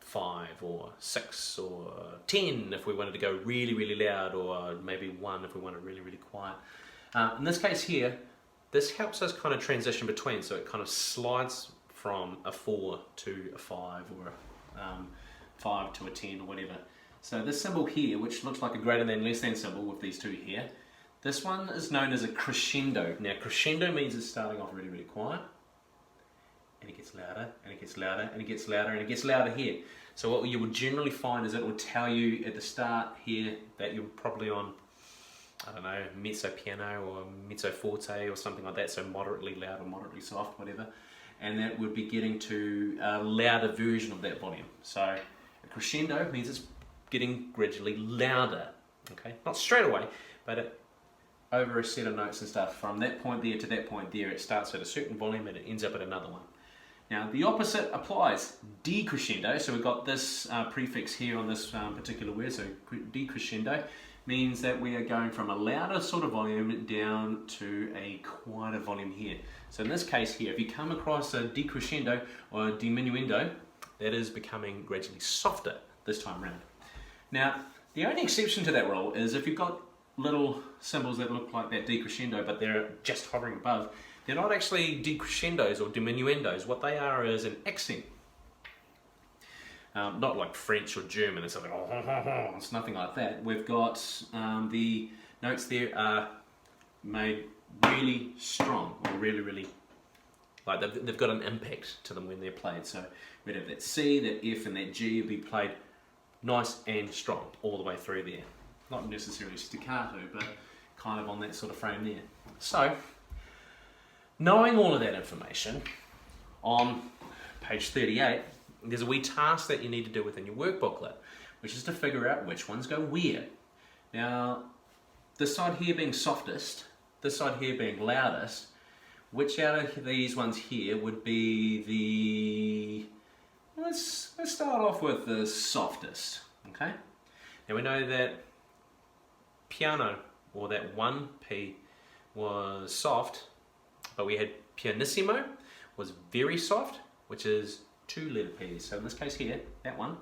Speaker 2: 5 or 6 or 10 if we wanted to go really loud, or maybe 1 if we wanted really quiet. In this case here, this helps us kind of transition between, so it kind of slides from a 4 to a 5 or 5 to a 10 or whatever. So this symbol here, which looks like a greater than less than symbol with these two here, this one is known as a crescendo. Now crescendo means it's starting off really quiet, and it gets louder, and it gets louder, and it gets louder, and it gets louder here. So what you will generally find is it will tell you at the start here that you're probably on, I don't know, mezzo piano or mezzo forte or something like that, so moderately loud or moderately soft, whatever. And that would be getting to a louder version of that volume. So a crescendo means it's getting gradually louder, okay? Not straight away, but over a set of notes and stuff. From that point there to that point there, it starts at a certain volume and it ends up at another one. Now the opposite applies, decrescendo. So we've got this prefix here on this particular word, so decrescendo means that we are going from a louder sort of volume down to a quieter volume here. So in this case here, if you come across a decrescendo or a diminuendo, that is becoming gradually softer this time around. Now, the only exception to that rule is if you've got little symbols that look like that decrescendo, but they're just hovering above, they're not actually decrescendos or diminuendos. What they are is an accent. Not like French or German, it's like, oh, it's nothing like that. We've got the notes there are made really strong, or really, like they've got an impact to them when they're played. So we'd have that C, that F, and that G would be played nice and strong all the way through there. Not necessarily staccato, but kind of on that sort of frame there. So, knowing all of that information, on page 38, there's a wee task that you need to do within your work booklet, which is to figure out which ones go where. Now, this side here being softest, this side here being loudest, which out of these ones here would be the... Let's start off with the softest, okay? Now we know that piano, or that 1P, was soft, but we had pianissimo was very soft, which is 2 letter P's. So in this case here, that one,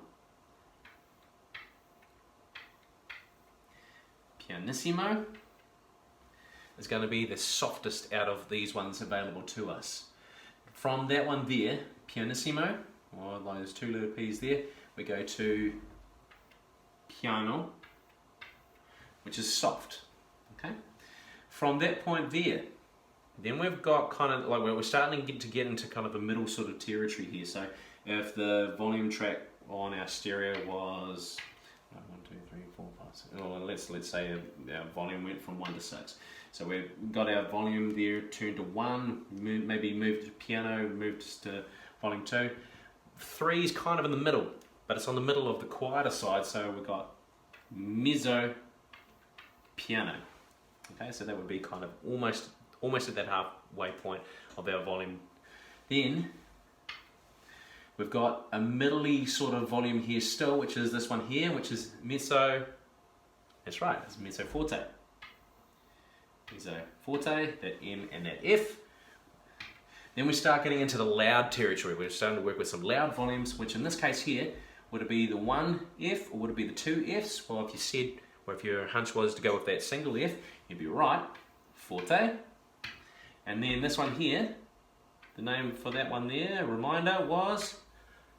Speaker 2: pianissimo, is going to be the softest out of these ones available to us. From that one there, pianissimo, or those 2 letter P's there, we go to piano, which is soft, okay? From that point there, then we've got kind of, like we're starting to get into kind of the middle sort of territory here. So if the volume track on our stereo was 1, 2, 3, 4, 5, 6, or let's say our volume went from 1 to 6. So we've got our volume there turned to 1, maybe moved to piano, moved to volume 2. 3 is kind of in the middle, but it's on the middle of the quieter side, so we've got mezzo piano. Okay, so that would be kind of almost at that halfway point of our volume. Then We've got a middly sort of volume here still, which is this one here, which is mezzo. That's right, it's mezzo forte. Mezzo forte, that M and that F. Then we start getting into the loud territory. We're starting to work with some loud volumes, which in this case here, would it be the one F or would it be the two Fs? Well, if you said, or if your hunch was to go with that single F, you'd be right, forte. And then this one here, the name for that one there, a reminder was,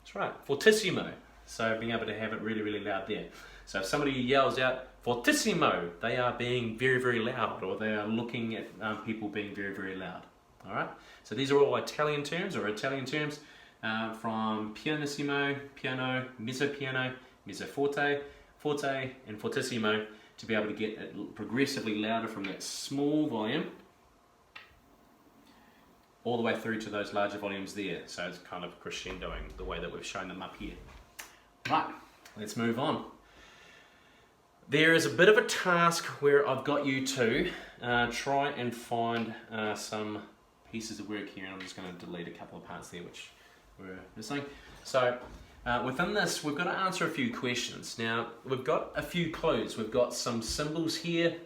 Speaker 2: that's right, fortissimo. So being able to have it really, really loud there. So if somebody yells out, fortissimo, they are being very, very loud, or they are looking at people being very, very loud. All right, so these are all Italian terms, from pianissimo, piano, mezzo piano, mezzo forte, forte, and fortissimo, to be able to get it progressively louder from that small volume all the way through to those larger volumes there. So it's kind of crescendoing the way that we've shown them up here. Right, let's move on. There is a bit of a task where I've got you to try and find some pieces of work here, and I'm just going to delete a couple of parts there which we're missing. So within this, we've got to answer a few questions. Now, we've got a few clues. We've got some symbols here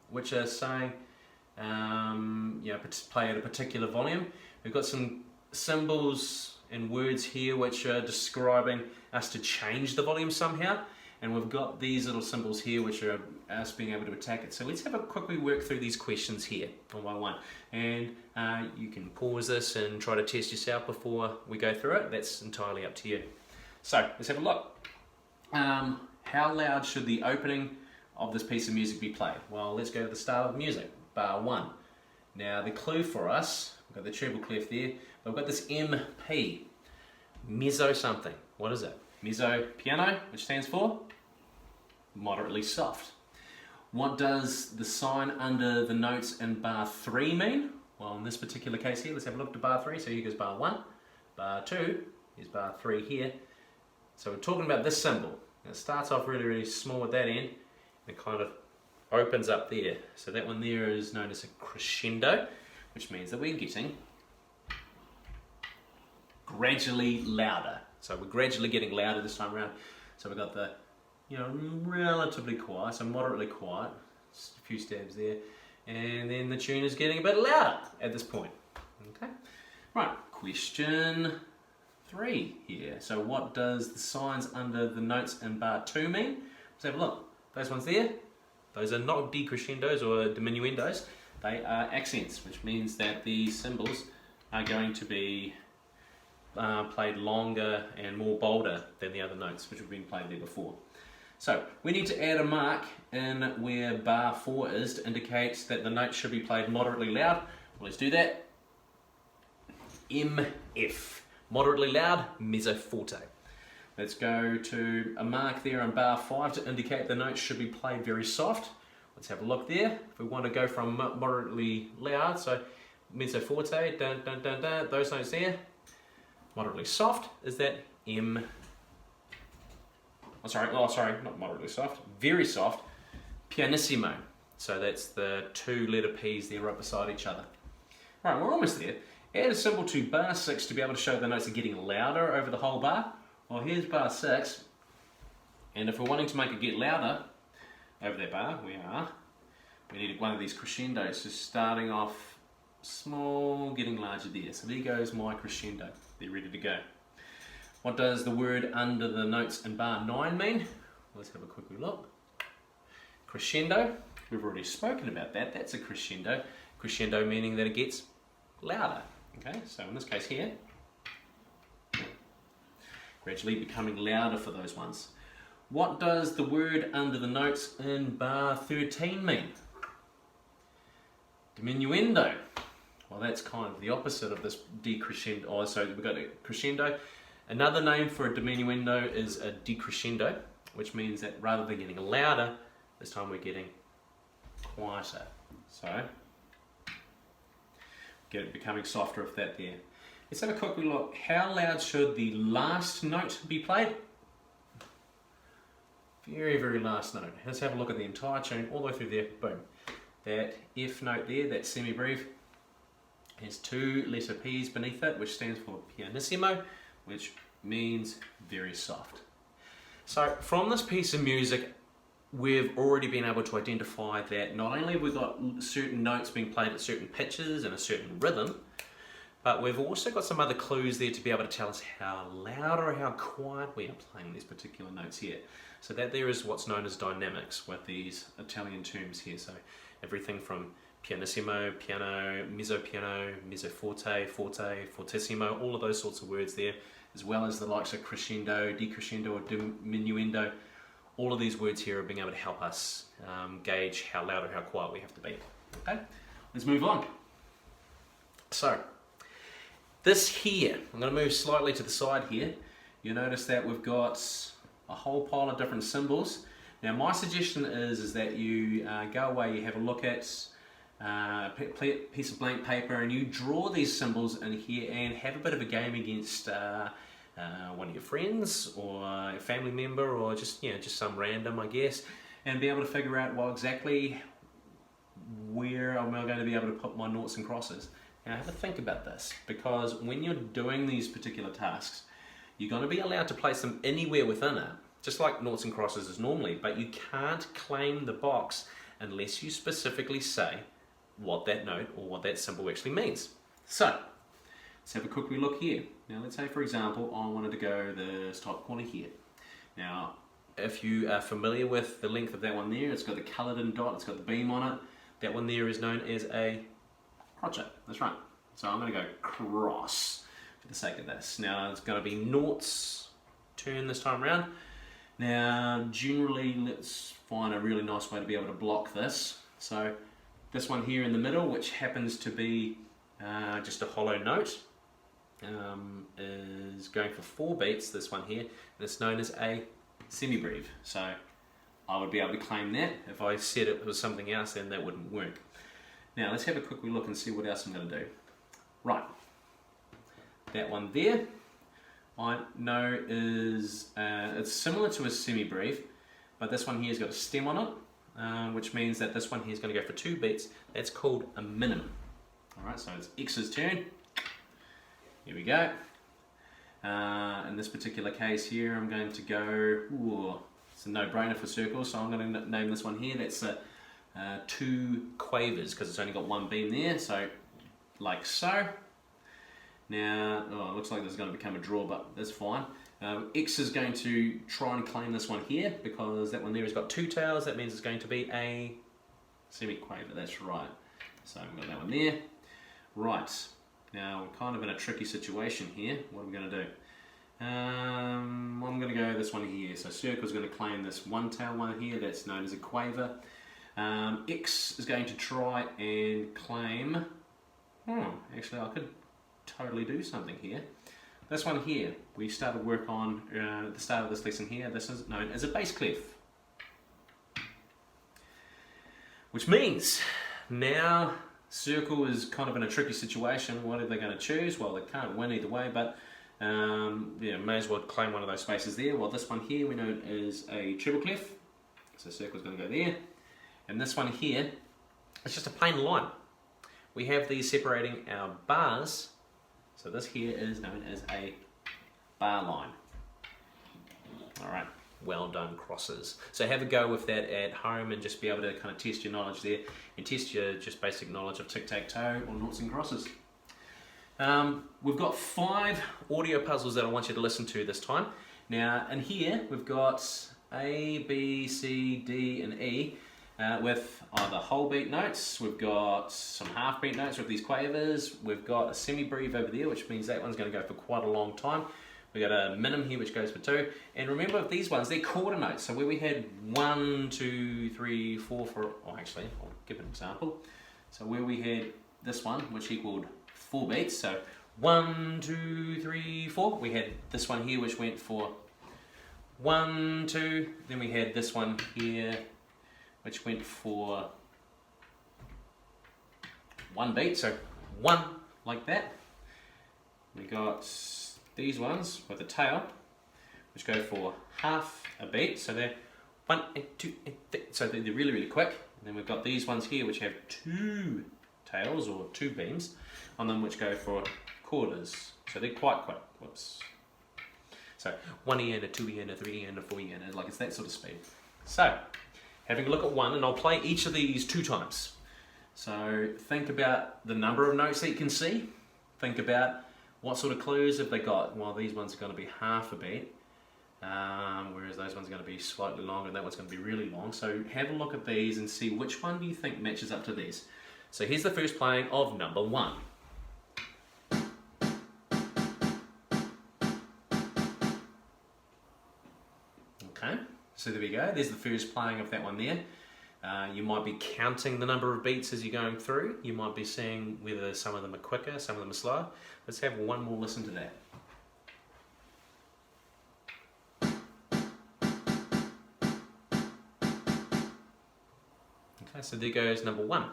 Speaker 2: which are saying play at a particular volume. We've got some symbols and words here which are describing us to change the volume somehow, and we've got these little symbols here which are us being able to attack it. So let's have a quickly work through these questions here one by one, and you can pause this and try to test yourself before we go through it. That's entirely up to you. So let's have a look. How loud should the opening of this piece of music be played? Well, let's go to the start of the music, bar 1. Now the clue for us, we've got the treble clef there, but we've got this MP, mezzo something. What is it? Mezzo piano, which stands for moderately soft. What does the sign under the notes in bar 3 mean? Well, in this particular case here, let's have a look to bar 3. So here goes bar 1, bar 2, here's bar 3 here. So we're talking about this symbol. It starts off really, really small at that end, and it kind of opens up there. So that one there is known as a crescendo, which means that we're getting gradually louder. So we're gradually getting louder this time around. So we've got the, relatively quiet, so moderately quiet, just a few stabs there, and then the tune is getting a bit louder at this point. Okay, right, question 3 here. So what does the signs under the notes in bar 2 mean? Let's have a look. Those ones there, those are not decrescendos or diminuendos, they are accents, which means that these symbols are going to be played longer and more bolder than the other notes which have been played there before. So we need to add a mark in where bar 4 is to indicate that the note should be played moderately loud. Well, let's do that. MF, moderately loud, mezzo forte. Let's go to a mark there in bar 5 to indicate the note should be played very soft. Let's have a look there. If we want to go from moderately loud, so mezzo forte, dun, dun, dun, dun, those notes there. Moderately soft is that M. Not moderately soft, very soft, pianissimo. So that's the 2 letter P's there right beside each other. Right, we're almost there. Add a symbol to bar 6 to be able to show the notes are getting louder over the whole bar. Well, here's bar 6, and if we're wanting to make it get louder over that bar, we need one of these crescendos, just starting off small, getting larger there. So there goes my crescendo. They're ready to go. What does the word under the notes in bar 9 mean? Let's have a quick look. Crescendo, we've already spoken about that. That's a crescendo. Crescendo meaning that it gets louder. Okay, so in this case here, gradually becoming louder for those ones. What does the word under the notes in bar 13 mean? Diminuendo. Well, that's kind of the opposite of this decrescendo. Oh, so we've got a crescendo. Another name for a diminuendo is a decrescendo, which means that rather than getting louder, this time we're getting quieter. So, get it becoming softer if that there. Let's have a quick look. How loud should the last note be played? Very, very last note. Let's have a look at the entire tune, all the way through there. Boom. That F note there, that semi-breve, has 2 letter P's beneath it, which stands for pianissimo, which means very soft.
Speaker 1: So from this piece of music, we've already been able to identify that not only have we got certain notes being played at certain pitches and a certain rhythm, but we've also got some other clues there to be able to tell us how loud or how quiet we are playing these particular notes here. So that there is what's known as dynamics with these Italian terms here. So everything from pianissimo, piano, mezzo piano, mezzo forte, forte, fortissimo, all of those sorts of words there, as well as the likes of crescendo, decrescendo, or diminuendo. All of these words here are being able to help us gauge how loud or how quiet we have to be. Okay, let's move on. So, this here, I'm going to move slightly to the side here. You'll notice that we've got a whole pile of different symbols. Now my suggestion is that you go away, you have a look at a piece of blank paper and you draw these symbols in here and have a bit of a game against one of your friends or a family member or just some random, I guess, and be able to figure out, well, exactly where am I going to be able to put my noughts and crosses. Now have a think about this, because when you're doing these particular tasks, you're going to be allowed to place them anywhere within it, just like noughts and crosses is normally, but you can't claim the box unless you specifically say what that note or what that symbol actually means. So, let's have a quick look here. Now let's say, for example, I wanted to go this top corner here. Now, if you are familiar with the length of that one there, it's got the coloured in dot, it's got the beam on it. That one there is known as a crotchet, that's right. So I'm going to go cross for the sake of this. Now it's going to be noughts turn this time around. Now generally let's find a really nice way to be able to block this. So this one here in the middle, which happens to be just a hollow note, is going for 4 beats, this one here, and it's known as a semibreve. So I would be able to claim that. If I said it was something else, then that wouldn't work. Now let's have a quick look and see what else I'm going to do. Right, that one there I know is it's similar to a semibreve, but this one here has got a stem on it, which means that this one here is going to go for 2 beats. That's called a minimum. Alright, so it's X's turn. Here we go. In this particular case here, I'm going to go, it's a no-brainer for circles, so I'm going to name this one here. That's 2 quavers, because it's only got 1 beam there, so like so. Now, it looks like this is going to become a draw, but that's fine. X is going to try and claim this one here, because that one there has got 2 tails. That means it's going to be a semiquaver, that's right. So we've got that one there. Right, now we're kind of in a tricky situation here. What are we going to do? I'm going to go this one here. So circle's going to claim this 1 tail one here, that's known as a quaver. X is going to try and claim, actually I could totally do something here. This one here, we started work on at the start of this lesson here. This is known as a bass clef. Which means now circle is kind of in a tricky situation. What are they going to choose? Well, they can't win either way, but may as well claim one of those spaces there. Well, this one here we know is a treble clef, so circle's going to go there. And this one here, it's just a plain line. We have these separating our bars, so this here is known as a bar line. Alright, well done crosses. So have a go with that at home and just be able to kind of test your knowledge there and test your just basic knowledge of tic-tac-toe or noughts and crosses. We've got 5 audio puzzles that I want you to listen to this time. Now in here we've got A, B, C, D and E. With either whole beat notes, we've got some half beat notes with these quavers, we've got a semibreve over there, which means that one's going to go for quite a long time. We've got a minim here which goes for 2, and remember with these ones, they're quarter notes, so where we had 1, 2, 3, 4 for, actually, I'll give an example. So where we had this one, which equaled 4 beats, so 1, 2, 3, 4, we had this one here which went for 1, 2, then we had this one here which went for 1 beat, so 1 like that. We got these ones with a tail, which go for half a beat, so they're 1 and 2 and 3, so they're really, really quick. And then we've got these ones here, which have 2 tails or 2 beams on them, which go for quarters, so they're quite quick. Whoops.
Speaker 2: So 1E and a 2E and a 3E and a 4E and like it's that sort of speed. So having a look at one, and I'll play each of these 2 times. So think about the number of notes that you can see. Think about what sort of clues have they got. Well, these ones are going to be half a beat, whereas those ones are going to be slightly longer, and that one's going to be really long. So have a look at these and see which one do you think matches up to these. So here's the first playing of number 1. Okay, so there we go. There's the first playing of that one there. You might be counting the number of beats as you're going through. You might be seeing whether some of them are quicker, some of them are slower. Let's have one more listen to that. Okay, so there goes number 1.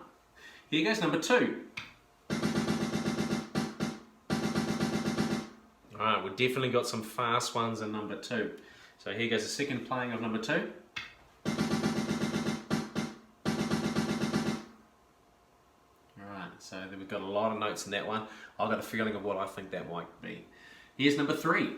Speaker 2: Here goes number 2. Alright, we've definitely got some fast ones in number 2. So here goes the second playing of number 2. So then we've got a lot of notes in that one. I've got a feeling of what I think that might be. Here's number 3.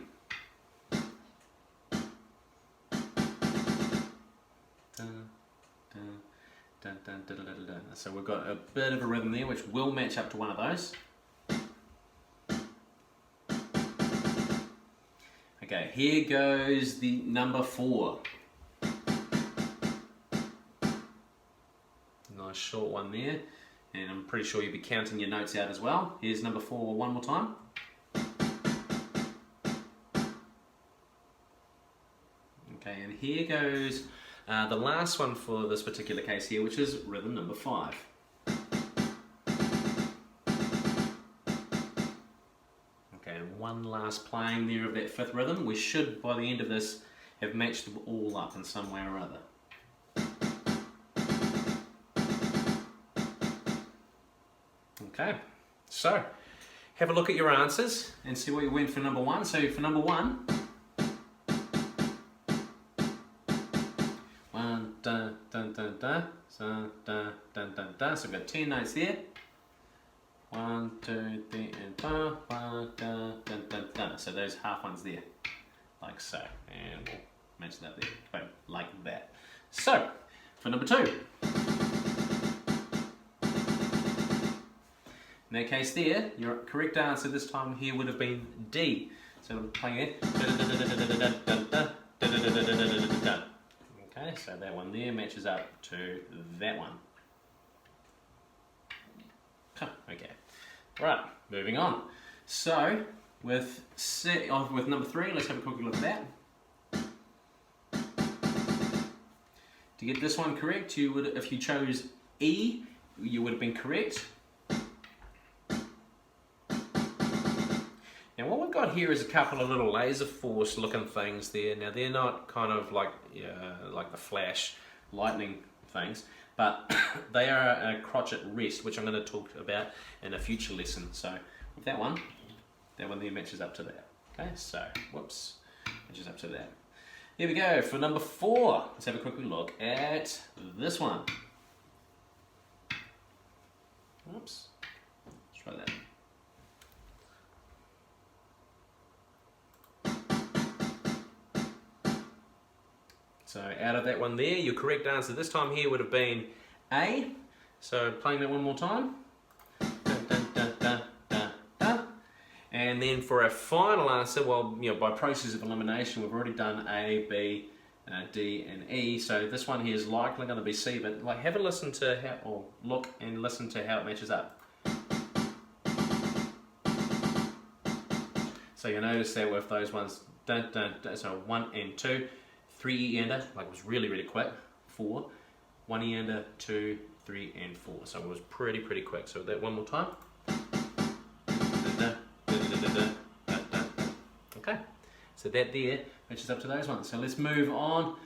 Speaker 2: So we've got a bit of a rhythm there which will match up to one of those. Okay, here goes the number 4. Nice short one there. And I'm pretty sure you'll be counting your notes out as well. Here's number 4 one more time. Okay, and here goes the last one for this particular case here, which is rhythm number 5. Okay, and one last playing there of that 5th rhythm. We should, by the end of this, have matched them all up in some way or other. Okay, so have a look at your answers and see what you went for number 1. So for number 1, 1 dun dun dun dun dun dun dun dun dun. So we've got 10 notes there. 1, 2, 3, and 4. 1 dun dun dun dun. So those half ones there, like so, and we'll match that there, boom, like that. So for number 2. In that case there, your correct answer this time here would have been D. So I'm playing it. Okay, so that one there matches up to that one. Okay, right, moving on. So with number 3, let's have a quick look at that. To get this one correct, you would, if you chose E, you would have been correct. And what we've got here is a couple of little laser force looking things there. Now they're not kind of like the flash lightning things, but they are a crotchet rest, which I'm going to talk about in a future lesson. So with that one there matches up to that. Okay, so whoops, matches up to that. Here we go for number 4. Let's have a quick look at this one. Oops, let's try that. So out of that one there, your correct answer this time here would have been A. So playing that one more time. Dun, dun, dun, dun, dun, dun. And then for our final answer, well, you know, by process of elimination, we've already done A, B, D, and E. So this one here is likely going to be C. But like, have a listen to how, or look and listen to how it matches up. So you'll notice that with those ones, dun, dun, dun, so 1 and 2. 3 E-ender, like it was really, really quick. 4, 1 E-ender, 2, 3, and 4. So it was pretty quick. So that one more time. Okay, so that there matches up to those ones. So let's move on.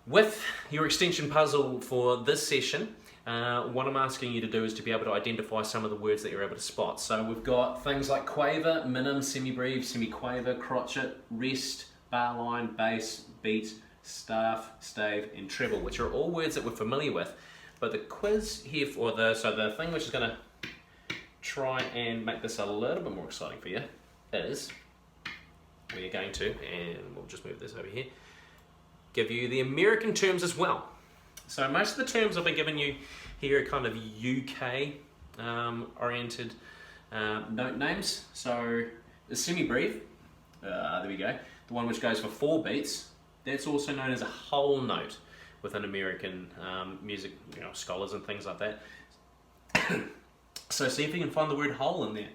Speaker 2: With your extension puzzle for this session, what I'm asking you to do is to be able to identify some of the words that you're able to spot. So we've got things like quaver, minim, semi-breve, semiquaver, crotchet, rest, bar line, bass, beat, staff, stave, and treble, which are all words that we're familiar with. But the quiz here, so the thing which is going to try and make this a little bit more exciting for you is,
Speaker 1: we're going to, and we'll just move this over here, give you the American terms as well. So most of the terms I've been giving you here are kind of UK oriented note names. So the semi-breve, there we go, the one which goes for 4 beats, that's also known as a whole note within American music, scholars and things like that. So see if you can find the word whole in there.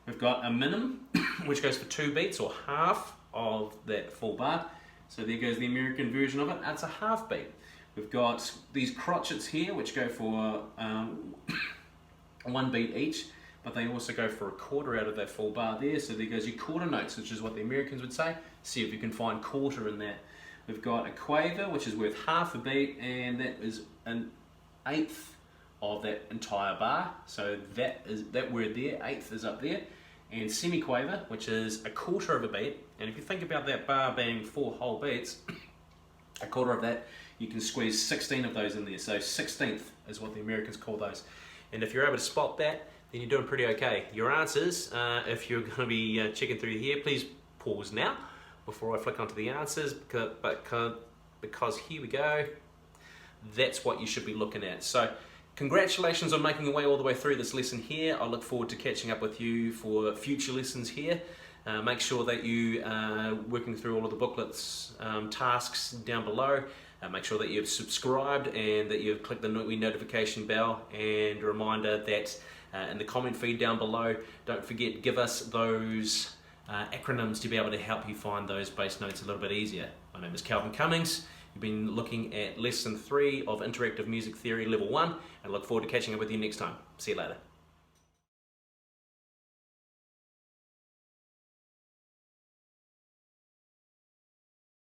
Speaker 1: We've got a minim, which goes for 2 beats or half of that full bar. So there goes the American version of it. That's a half beat. We've got these crotchets here, which go for 1 beat each, but they also go for a quarter out of that full bar there. So there goes your quarter notes, which is what the Americans would say. See if you can find quarter in that. We've got a quaver, which is worth half a beat, and that is an eighth of that entire bar. So that word there, eighth, is up there. And semiquaver, which is a quarter of a beat. And if you think about that bar being 4 whole beats, a quarter of that, you can squeeze 16 of those in there. So 16th is what the Americans call those. And if you're able to spot that, then you're doing pretty okay. Your answers, if you're going to be checking through here, please pause now before I flick onto the answers, because here we go. That's what you should be looking at. So congratulations on making your way all the way through this lesson here. I look forward to catching up with you for future lessons here. Make sure that you are working through all of the booklets tasks down below. Make sure that you've subscribed and that you've clicked the notification bell, and a reminder that in the comment feed down below, don't forget, give us those acronyms to be able to help you find those bass notes a little bit easier. My name is Kelvin Cummings. You've been looking at lesson 3 of Interactive Music Theory Level 1, and I look forward to catching up with you next time. See you later.